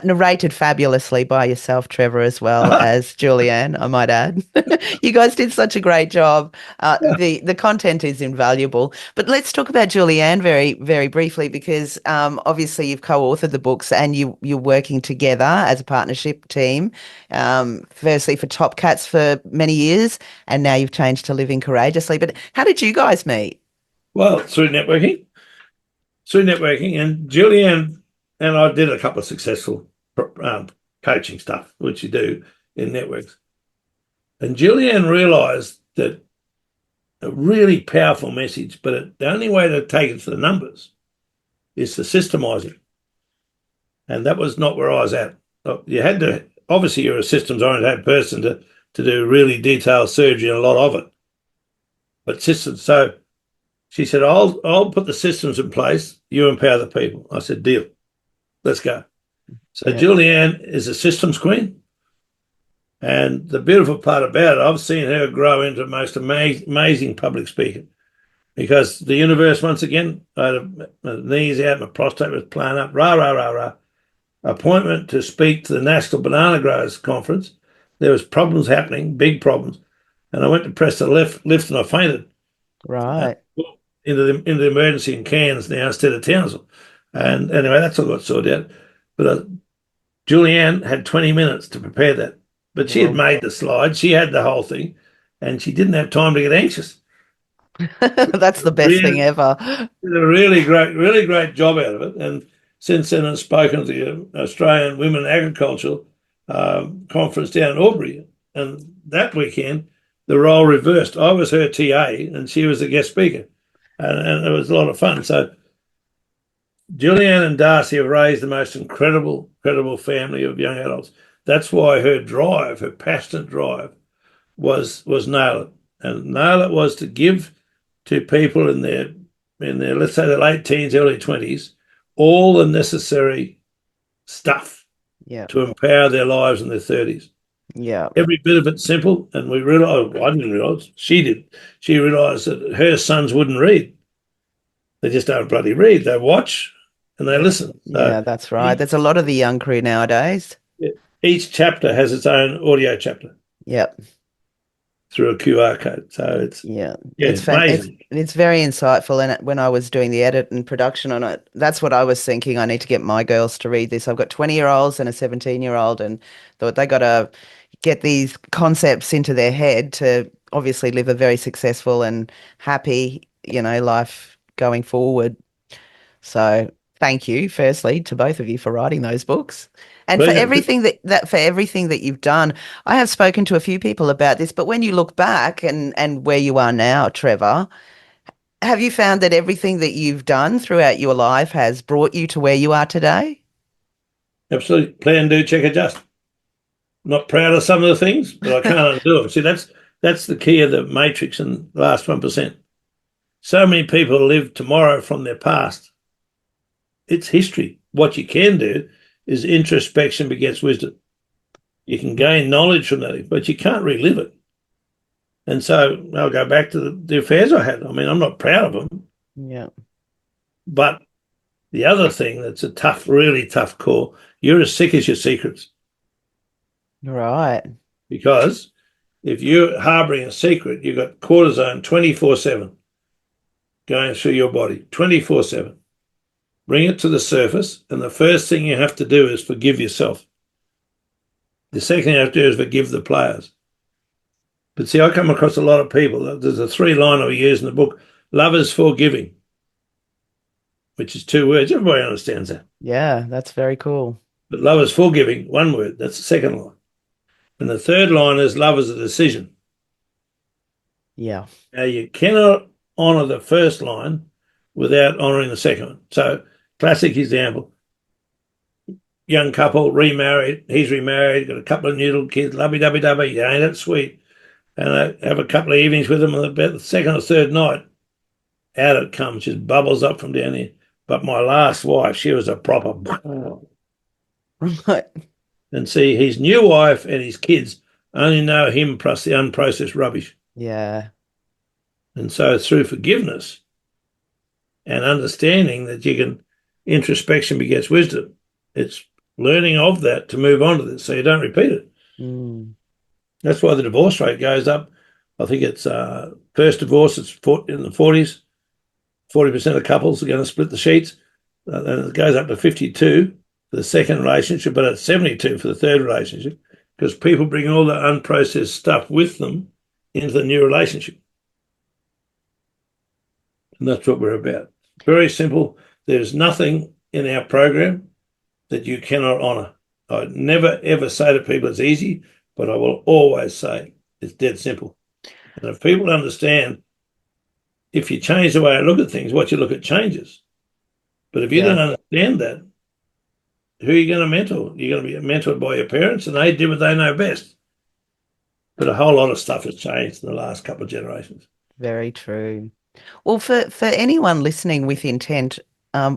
narrated fabulously by yourself, Trevor, as well as Juliane, I might add. You guys did such a great job. The content is invaluable. But let's talk about Juliane very, very briefly, because obviously you've co-authored the books and you're working together as a partnership team, firstly for Topcatz for many years, and now you've changed to Living Courageously. But how did you guys meet? Well, through networking, and Juliane and I did a couple of successful coaching stuff, which you do in networks. And Juliane realised that a really powerful message, but the only way to take it to the numbers is to systemize it. And that was not where I was at. You had to, obviously you're a systems-oriented person to do really detailed surgery and a lot of it. But systems, so she said, I'll put the systems in place, you empower the people. I said, deal. Let's go. So yeah. Juliane is a systems queen. And the beautiful part about it, I've seen her grow into the most amazing public speaker. Because the universe, once again, I had my knees out, my prostate was playing up, rah, rah, rah, rah. Appointment to speak to the National Banana Growers Conference. There was problems happening, big problems. And I went to press the lift and I fainted. Right. Into the emergency in Cairns now instead of Townsville. And anyway, that's all got sorted out. But Juliane had 20 minutes to prepare that. But she had made the slide. She had the whole thing. And she didn't have time to get anxious. That's the best thing ever. Did a really great job out of it. And since then, I've spoken at the Australian Women Agricultural Conference down in Albury. And that weekend, the role reversed. I was her TA and she was the guest speaker. And it was a lot of fun. So Juliane and Darcy have raised the most incredible family of young adults. That's why her drive, her passionate drive, was nail it. And nail it was to give to people in their let's say their late teens, early 20s, all the necessary stuff to empower their lives in their 30s. Yeah. Every bit of it simple. And we realised, I didn't realise, she did. She realised that her sons wouldn't read. They just don't bloody read. They watch and they listen. So yeah, that's right. That's a lot of the young crew nowadays. Each chapter has its own audio chapter. Yep. Through a QR code. So it's it's amazing. It's very insightful. And when I was doing the edit and production on it, that's what I was thinking. I need to get my girls to read this. I've got 20-year-olds and a 17-year-old, and thought they got to get these concepts into their head to obviously live a very successful and happy, life going forward. So thank you, firstly, to both of you for writing those books. And for everything that you've done. I have spoken to a few people about this, but when you look back and where you are now, Trevor, have you found that everything that you've done throughout your life has brought you to where you are today? Absolutely. Plan, do, check, adjust. Not proud of some of the things, but I can't undo them. See, that's the key of the matrix and the last 1%. So many people live tomorrow from their past. It's history. What you can do is introspection begets wisdom. You can gain knowledge from that, but you can't relive it. And so I'll go back to the affairs I had. I mean, I'm not proud of them. Yeah. But the other thing that's a tough, really tough call, you're as sick as your secrets. Right. Because if you're harboring a secret, you've got cortisone 24/7 going through your body, 24/7. Bring it to the surface, and the first thing you have to do is forgive yourself. The second thing you have to do is forgive the players. But see, I come across a lot of people. There's a 3-line I use in the book, love is forgiving, which is 2 words. Everybody understands that. Yeah, that's very cool. But love is forgiving, 1 word. That's the second line. And the third line is love is a decision. Yeah. Now, you cannot honour the first line without honouring the second one. So, classic example, young couple, remarried, he's remarried, got a couple of new little kids, lovey-dovey-dovey, ain't it sweet? And I have a couple of evenings with them, and about the second or third night, out it comes, just bubbles up from down here. But my last wife, she was a proper... Right. And see, his new wife and his kids only know him plus the unprocessed rubbish. Yeah. And so through forgiveness and understanding that you can, introspection begets wisdom, it's learning of that to move on to this so you don't repeat it. Mm. That's why the divorce rate goes up. I think it's first divorce, it's in the 40s. 40% of couples are going to split the sheets. And it goes up to 52 for the second relationship, but it's 72 for the third relationship, because people bring all the unprocessed stuff with them into the new relationship. And that's what we're about. Very simple. There's nothing in our program that you cannot honour. I never, ever say to people it's easy, but I will always say it's dead simple. And if people understand, if you change the way I look at things, what you look at changes. But if you don't understand that, who are you going to mentor? You're going to be mentored by your parents, and they do what they know best. But a whole lot of stuff has changed in the last couple of generations. Very true. Well, for anyone listening with intent,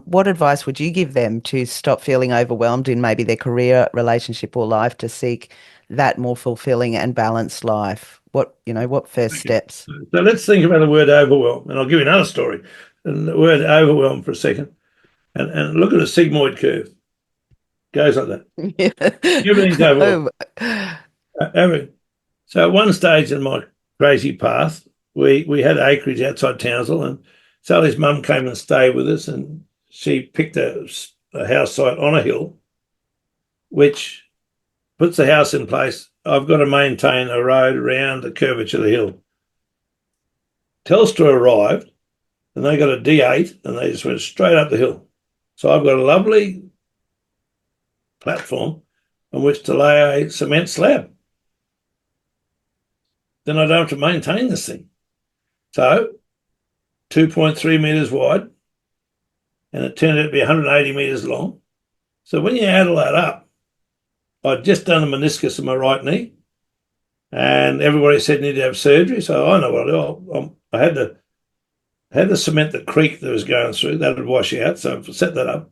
what advice would you give them to stop feeling overwhelmed in maybe their career, relationship, or life, to seek that more fulfilling and balanced life? What first steps? So let's think about the word overwhelm, and I'll give you another story. And the word overwhelm for a second, and look at a sigmoid curve. Goes like that. Everything's overwhelmed. So at one stage in my crazy path, we had acreage outside Townsville, and Sally's mum came and stayed with us, and she picked a house site on a hill, which puts the house in place. I've got to maintain a road around the curvature of the hill. Telstra arrived, and they got a D8, and they just went straight up the hill. So I've got a lovely platform on which to lay a cement slab. Then I don't have to maintain this thing. So 2.3 metres wide, and it turned out to be 180 metres long. So when you add all that up, I'd just done a meniscus in my right knee, and everybody said I need to have surgery. So I know what I do. I had the cement that creek that was going through, that would wash out. So I set that up,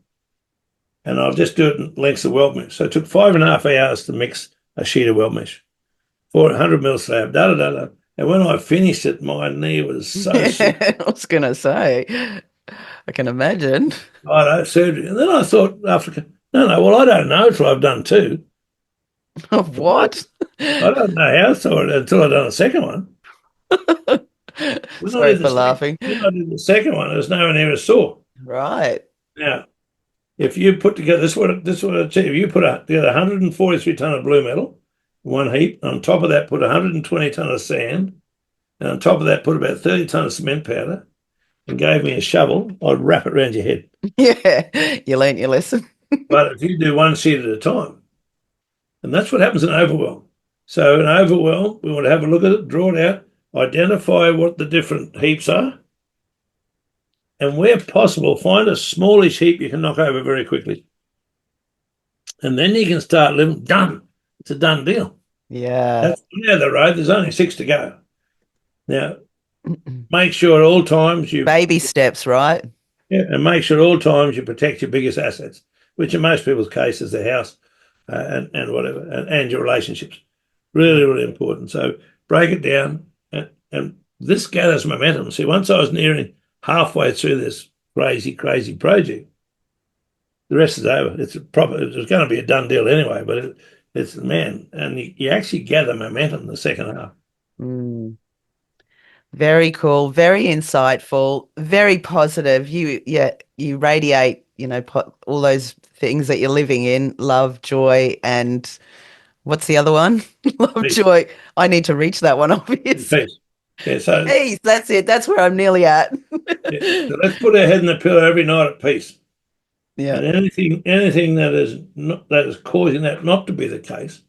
and I'll just do it in lengths of weld mesh. So it took 5.5 hours to mix a sheet of weld mesh, 400 mil slab, da-da-da-da. And when I finished it, my knee was so sore. I was going to say, I can imagine. I had surgery. And then I thought, well, I don't know until I've done 2. What? I don't know how until I've done a second one. Sorry for laughing. When I did the second one, there was nowhere near as sore. Right. Now, if you put together, this is what I achieve. If you put together 143 tonne of blue metal, one heap, and on top of that put 120 tonne of sand, and on top of that put about 30 tonne of cement powder, and gave me a shovel, I'd wrap it around your head. Yeah, you learnt your lesson. But if you do one sheet at a time, and that's what happens in overwhelm. So in overwhelm, we want to have a look at it, draw it out, identify what the different heaps are, and where possible, find a smallish heap you can knock over very quickly. And then you can start living, done. It's a done deal. Yeah. That's the end of the road. There's only 6 to go. Now, make sure at all times Baby steps, right? and make sure at all times you protect your biggest assets, which in most people's case is their house and whatever, and your relationships. Really, really important. So break it down, and this gathers momentum. See, once I was nearing halfway through this crazy project, the rest is over. It was going to be a done deal anyway, but it's man, and you actually gather momentum in the second half. Mm. Very cool, very insightful, very positive. You radiate, all those things that you're living in, love, joy, and what's the other one? Love, Peace. joy. I need to reach that one, obviously. Peace. Yeah, so, Peace, that's it. That's where I'm nearly at. so let's put our head in the pillow every night at peace. Yeah. And anything that is causing that not to be the case,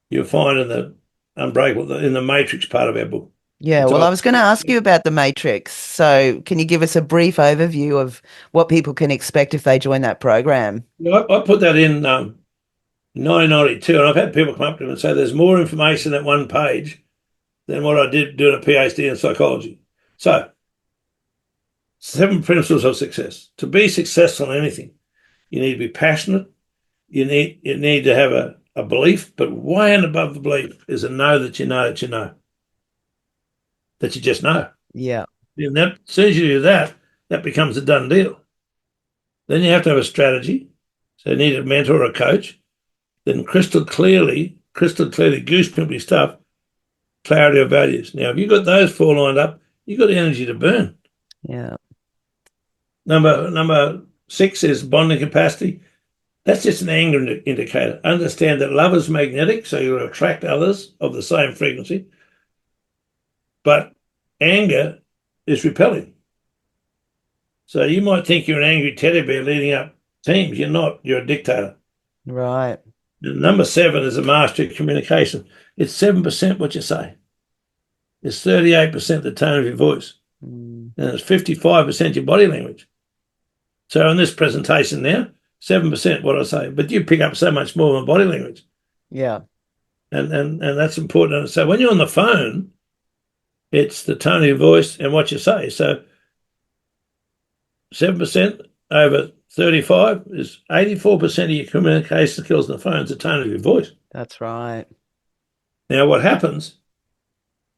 you'll find in the Unbreakable, in the Matrix part of our book. Yeah, well, I was going to ask you about the Matrix. So, can you give us a brief overview of what people can expect if they join that program? I put that in 1992, and I've had people come up to me and say there's more information at one page than what I did doing a PhD in psychology. So, 7 principles of success. To be successful in anything, you need to be passionate. You need to have a belief, but way and above the belief is a know that you know that you know. That you just know. Yeah. And that, as soon as you do that, that becomes a done deal. Then you have to have a strategy. So you need a mentor or a coach. Then crystal clearly, goosepimply stuff, clarity of values. Now, if you've got those 4 lined up, you've got energy to burn. Yeah. Number 6 is bonding capacity. That's just an anger indicator. Understand that love is magnetic, so you'll attract others of the same frequency. But anger is repelling. So you might think you're an angry teddy bear leading up teams. You're not. You're a dictator. Right. And number 7 is a mastery of communication. It's 7% what you say. It's 38% the tone of your voice. And it's 55% your body language. So in this presentation now, 7% what I say. But you pick up so much more than body language. Yeah. And that's important. So when you're on the phone, it's the tone of your voice and what you say. So 7% over 35 is 84% of your communication skills on the phone is the tone of your voice. That's right. Now, what happens,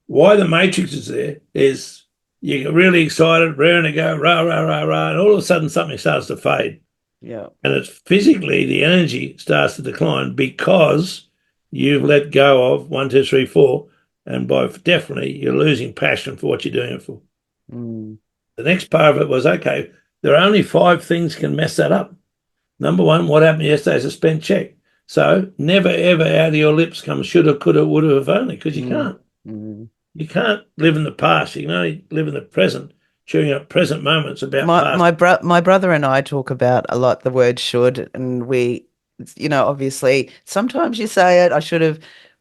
why the matrix is there is you get really excited, raring to go, rah, rah, rah, rah, and all of a sudden something starts to fade. Yeah. And it's physically the energy starts to decline because you've let go of 1, 2, 3, 4. And by definitely, you're losing passion for what you're doing it for. The next part of it was, okay, there are only 5 things can mess that up. Number 1, what happened yesterday is a spent check. So never, ever out of your lips comes shoulda, coulda, woulda, if only, because you can't. You can't live in the past. You can only live in the present, chewing up present moments about past. My brother and I talk about a lot the word should, and we, obviously, sometimes you say it, I should have.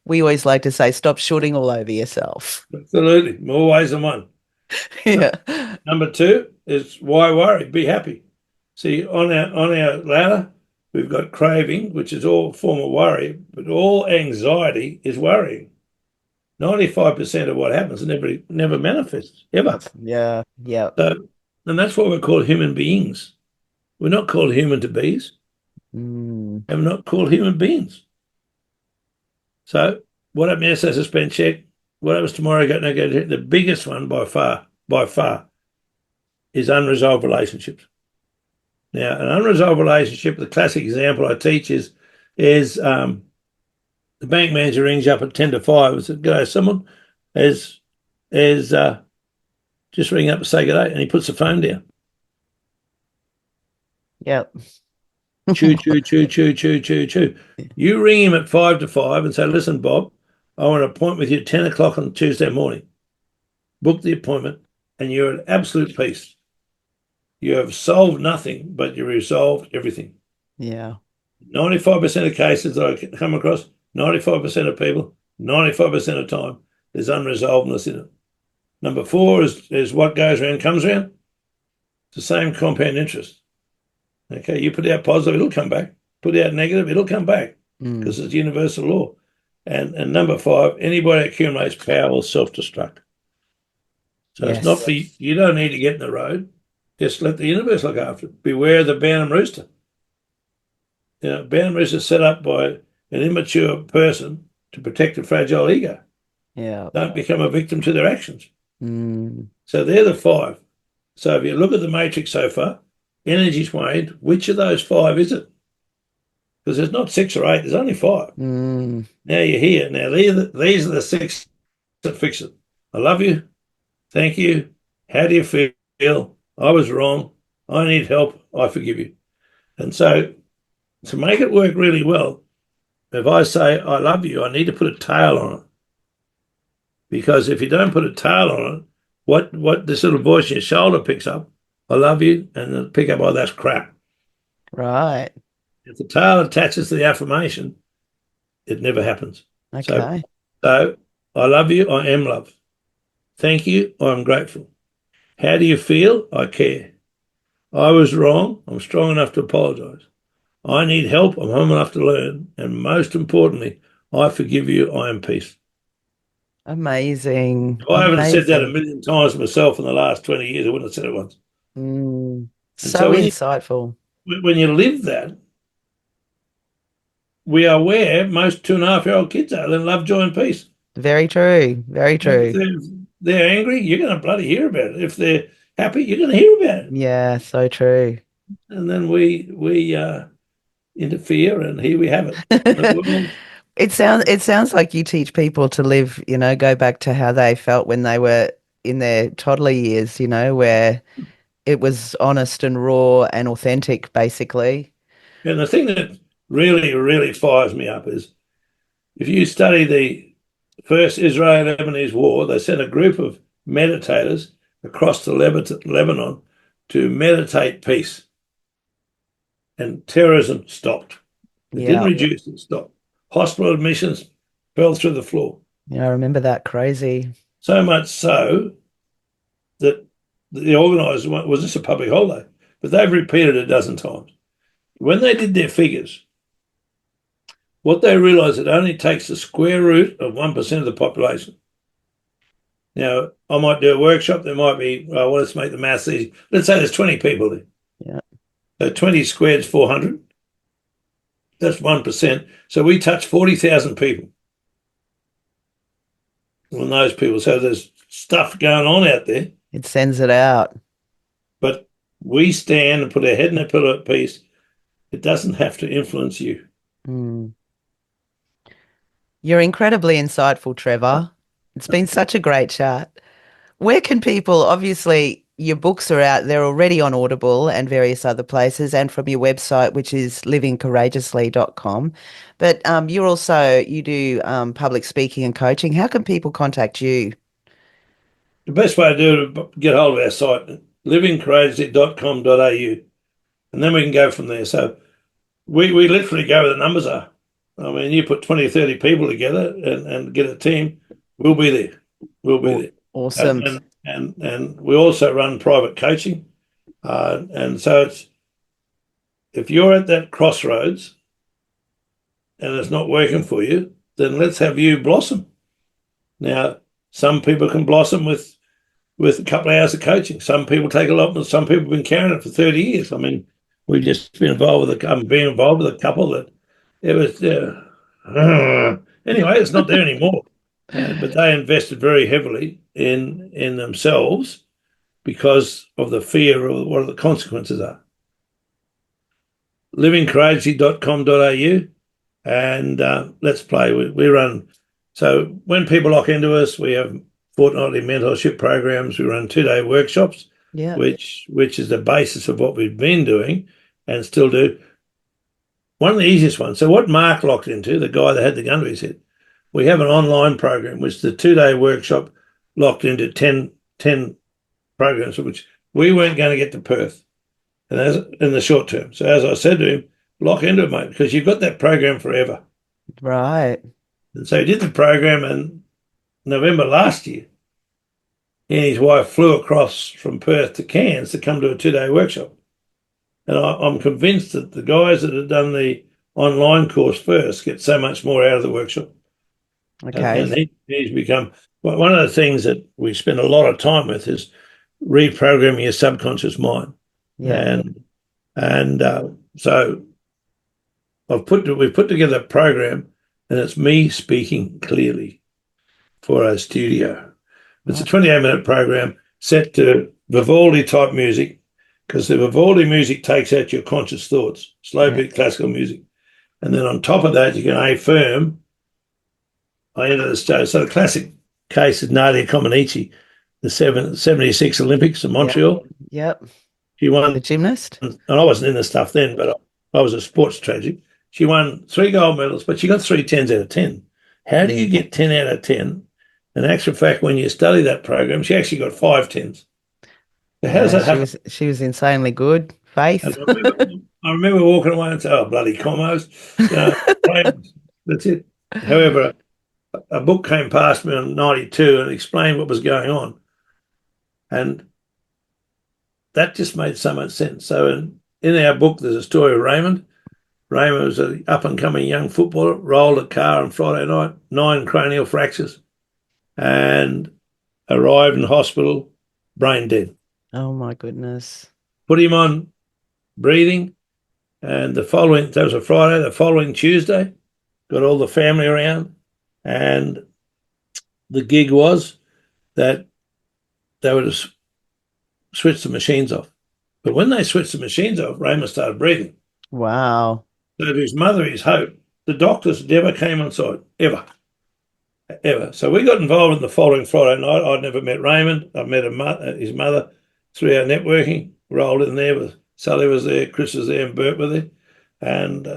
We always like to say, stop shooting all over yourself. Absolutely. More ways than one. Yeah. Number 2 is why worry? Be happy. See, on our ladder, we've got craving, which is all form of worry, but all anxiety is worrying. 95% of what happens never manifests, ever. Yeah. Yeah. So, and that's what we're called human beings. We're not called human to bees. And we're not called human beings. So what happened yesterday is a spent check. What happens tomorrow? The biggest one by far, is unresolved relationships. Now, an unresolved relationship, the classic example I teach is the bank manager rings you up at 10 to 5 and says, "G'day, someone is just ringing up to say g'day," and he puts the phone down. Yep. Chew, chew, chew, chew, chew, chew, chew. You ring him at 5 to 5 and say, "Listen, Bob, I want an appointment with you at 10 o'clock on Tuesday morning." Book the appointment, and you're at absolute peace. You have solved nothing, but you resolved everything. Yeah. 95% of cases that I come across, 95% of people, 95% of time, there's unresolvedness in it. Number 4 is what goes around comes around. It's the same compound interest. Okay, you put out positive, it'll come back. Put out negative, it'll come back because it's universal law. And number 5, anybody that accumulates power will self-destruct. So it's not for you. You don't need to get in the road. Just let the universe look after it. Beware of the Bound Rooster. Bound Rooster is set up by an immature person to protect a fragile ego. Yeah. Don't become a victim to their actions. Mm. So they're the 5. So if you look at the matrix so far, energy's waned. Which of those 5 is it? Because there's not 6 or 8. There's only 5. Mm. Now you're here. Now these are the 6 that fix it. I love you. Thank you. How do you feel? I was wrong. I need help. I forgive you. And so to make it work really well, if I say I love you, I need to put a tail on it. Because if you don't put a tail on it, what this little voice in your shoulder picks up, I love you, and it'll pick up, oh, that's crap. Right. If the tail attaches to the affirmation, it never happens. Okay. So I love you, I am love. Thank you, I'm grateful. How do you feel? I care. I was wrong, I'm strong enough to apologise. I need help, I'm humble enough to learn. And most importantly, I forgive you, I am peace. Amazing. If I haven't said that a million times myself in the last 20 years, I wouldn't have said it once. So insightful. When you live that, we are where most 2.5-year-old kids are. They love, joy, and peace. Very true. Very true. If they're angry, you're going to bloody hear about it. If they're happy, you're going to hear about it. Yeah, so true. And then we interfere, and here we have it. It sounds like you teach people to live, go back to how they felt when they were in their toddler years, where it was honest and raw and authentic, basically. And the thing that really, really fires me up is if you study the first Israel-Lebanese war, they sent a group of meditators across to Lebanon to meditate peace. And terrorism stopped. It didn't reduce, it stopped. Hospital admissions fell through the floor. Yeah, I remember that. Crazy. So much so that the organisers was this a public holiday, but they've repeated it a dozen times. When they did their figures, what they realised, it only takes the square root of 1% of the population. Now, I might do a workshop. There might be, well, let's make the maths easy. Let's say there's 20 people there. Yeah. So 20 squared is 400. That's 1%. So we touch 40,000 people. On those people. So there's stuff going on out there. It sends it out. But we stand and put our head in a pillow at peace. It doesn't have to influence you. You're incredibly insightful, Trevor. It's been such a great chat. Where can people, obviously, your books are out, they're already on Audible and various other places, and from your website, which is livingcourageously.com. But you do public speaking and coaching. How can people contact you? The best way to do it is get hold of our site, livingcourageously.com.au, and then we can go from there. So we literally go where the numbers are. I mean, you put 20 or 30 people together and get a team, we'll be there. We'll be there. Awesome. And we also run private coaching. And so if you're at that crossroads and it's not working for you, then let's have you blossom. Now, some people can blossom with a couple of hours of coaching. Some people take a lot, and some people have been carrying it for 30 years. I mean, we've just been involved with a couple that it was, anyway, it's not there anymore. But they invested very heavily in themselves because of the fear of what the consequences are. livingcourageously.com.au, and let's play. We run. So when people lock into us, we have fortnightly mentorship programs. We run 2-day workshops, which is the basis of what we've been doing and still do. One of the easiest ones. So what Mark locked into, the guy that had the gun to his head, we have an online program, which is the 2-day workshop locked into 10 programs, which we weren't going to get to Perth and in the short term. So as I said to him, lock into it, mate, because you've got that program forever. Right. And so he did the program in November last year. He and his wife flew across from Perth to Cairns to come to a 2-day workshop. And I'm convinced that the guys that have done the online course first get so much more out of the workshop. And Okay. he's become one of the things that we spend a lot of time with is reprogramming your subconscious mind. Yeah. And so we've put together a program, and it's me speaking clearly for a studio. It's a 28-minute program set to Vivaldi type music, because the Vivaldi music takes out your conscious thoughts, slow beat classical music. And then on top of that, you can affirm. I enter the stage. So the classic case is Nadia Comaneci, the 76 Olympics in Montreal. Yep. She won. The gymnast. And I wasn't in the stuff then, but I was a sports tragic. She won 3 gold medals, but she got 3 10s out of 10. How do you get 10 out of 10? In actual fact, when you study that program, she actually got 5 10s. So how does that happen? She was insanely good. Faith. I remember walking away and saying, "Oh, bloody combos." That's it. However, a book came past me in 92 and explained what was going on. And that just made so much sense. So in our book, there's a story of Raymond. Raymond was an up-and-coming young footballer, rolled a car on Friday night, 9 cranial fractures, and arrived in hospital, brain dead. Oh, my goodness. Put him on breathing, and that was a Friday, the following Tuesday, got all the family around, and the gig was that they would have switched the machines off. But when they switched the machines off, Raymond started breathing. Wow. So to his mother, his hope, the doctors never came on site, ever. So we got involved in the following Friday night. I'd never met Raymond. I met his mother through our networking, rolled in there with Sally was there, Chris was there, and Bert were there. And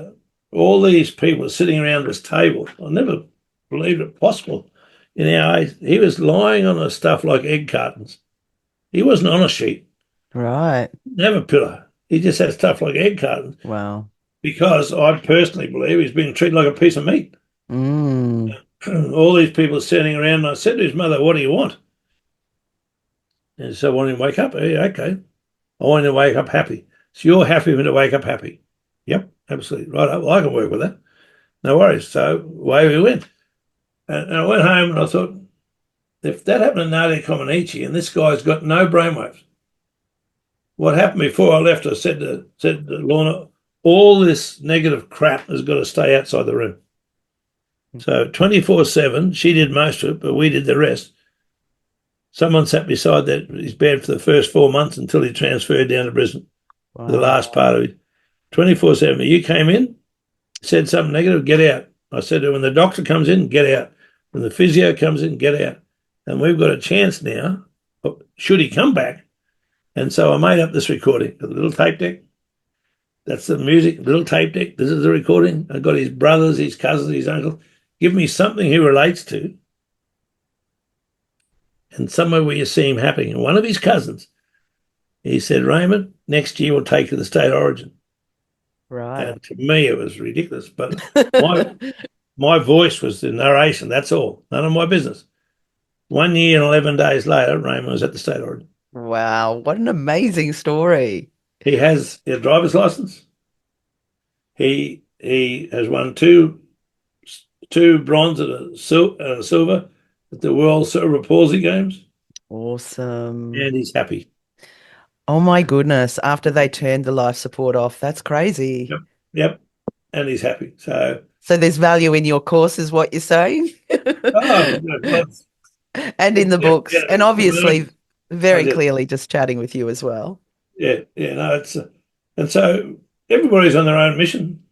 all these people sitting around this table. I never believed it possible. In our age, he was lying on the stuff like egg cartons. He wasn't on a sheet. Right. Never a pillow. He just had stuff like egg cartons. Wow. Because I personally believe he's being treated like a piece of meat. All these people sitting around, and I said to his mother, "What do you want?" And so I want him to wake up. Yeah, okay. I want him to wake up happy. So you're happy for him to wake up happy? Yep, absolutely. Right. Well, I can work with that. No worries. So away we went. And I went home and I thought, if that happened to Nadia Comaneci and this guy's got no brainwaves, what happened before I left, I said to Lorna, all this negative crap has got to stay outside the room. So 24/7, she did most of it, but we did the rest. Someone sat beside his bed for the first 4 months until he transferred down to Brisbane. Wow. The last part of it. 24/7. You came in, said something negative, get out. I said to her, when the doctor comes in, get out. When the physio comes in, get out. And we've got a chance now, should he come back. And so I made up this recording, a little tape deck. That's the music, little tape deck. This is the recording. I've got his brothers, his cousins, his uncles. Give me something he relates to and somewhere where you see him happy. And one of his cousins, he said, Raymond, next year we'll take you to the state origin. Right. And to me, it was ridiculous. But my voice was the narration. That's all. None of my business. 1 year and 11 days later, Raymond was at the state origin. Wow. What an amazing story. He has a driver's license. He has won two bronze and a silver at the World Cerebral Palsy Games. Awesome. And he's happy. Oh, my goodness. After they turned the life support off. That's crazy. Yep. And he's happy. So there's value in your course is what you're saying? And in the books. Yeah, and obviously very clearly just chatting with you as well. Yeah. No, it's and so everybody's on their own mission.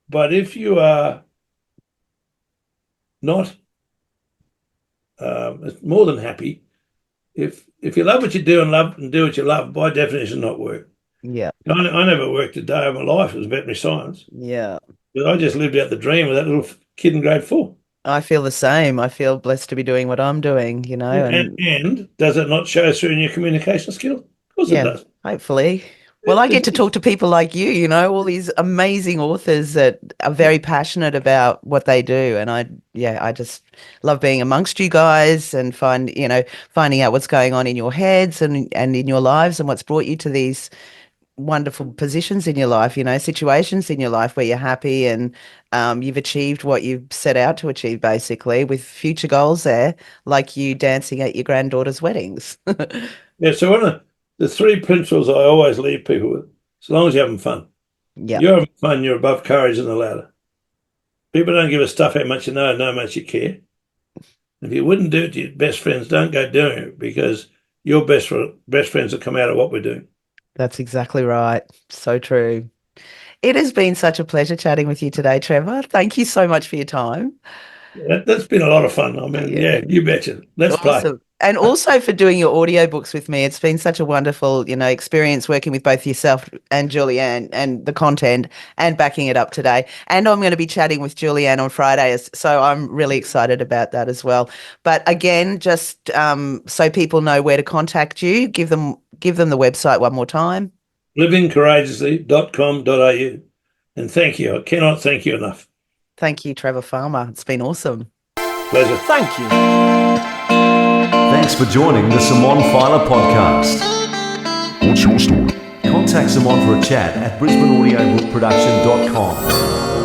But if you are not more than happy, if you love what you do and do what you love, by definition, not work. Yeah. I never worked a day of my life as veterinary science. Yeah. But I just lived out the dream of that little kid in grade 4. I feel the same. I feel blessed to be doing what I'm doing, you know. And does it not show through in your communication skill? Of course it does. Hopefully. Well, I get to talk to people like you, you know, all these amazing authors that are very passionate about what they do. And I just love being amongst you guys and finding out what's going on in your heads and in your lives and what's brought you to these wonderful positions in your life, you know, situations in your life where you're happy and you've achieved what you set out to achieve, basically, with future goals there, like you dancing at your granddaughter's weddings. Yeah, so one of the three principles I always leave people with, as long as you're having fun. Yeah, You're having fun, you're above courage and the ladder. People don't give a stuff how much you know and how much you care. If you wouldn't do it to your best friends, don't go doing it, because your best friends will come out of what we're doing. that's exactly right. So true. It has been such a pleasure chatting with you today, Trevor. Thank you so much for your time. That's been a lot of fun. I mean, yeah, you betcha. Let's play. Awesome. And also for doing your audiobooks with me. It's been such a wonderful, experience working with both yourself and Juliane and the content and backing it up today. And I'm going to be chatting with Juliane on Friday, so I'm really excited about that as well. But again, just so people know where to contact you, give them the website one more time. livingcourageously.com.au. And thank you. I cannot thank you enough. Thank you, Trevor Farmer. It's been awesome. Pleasure. Thank you. Thanks for joining the Simone Feiler podcast. What's your story? Contact Simone for a chat at brisbaneaudiobookproduction.com.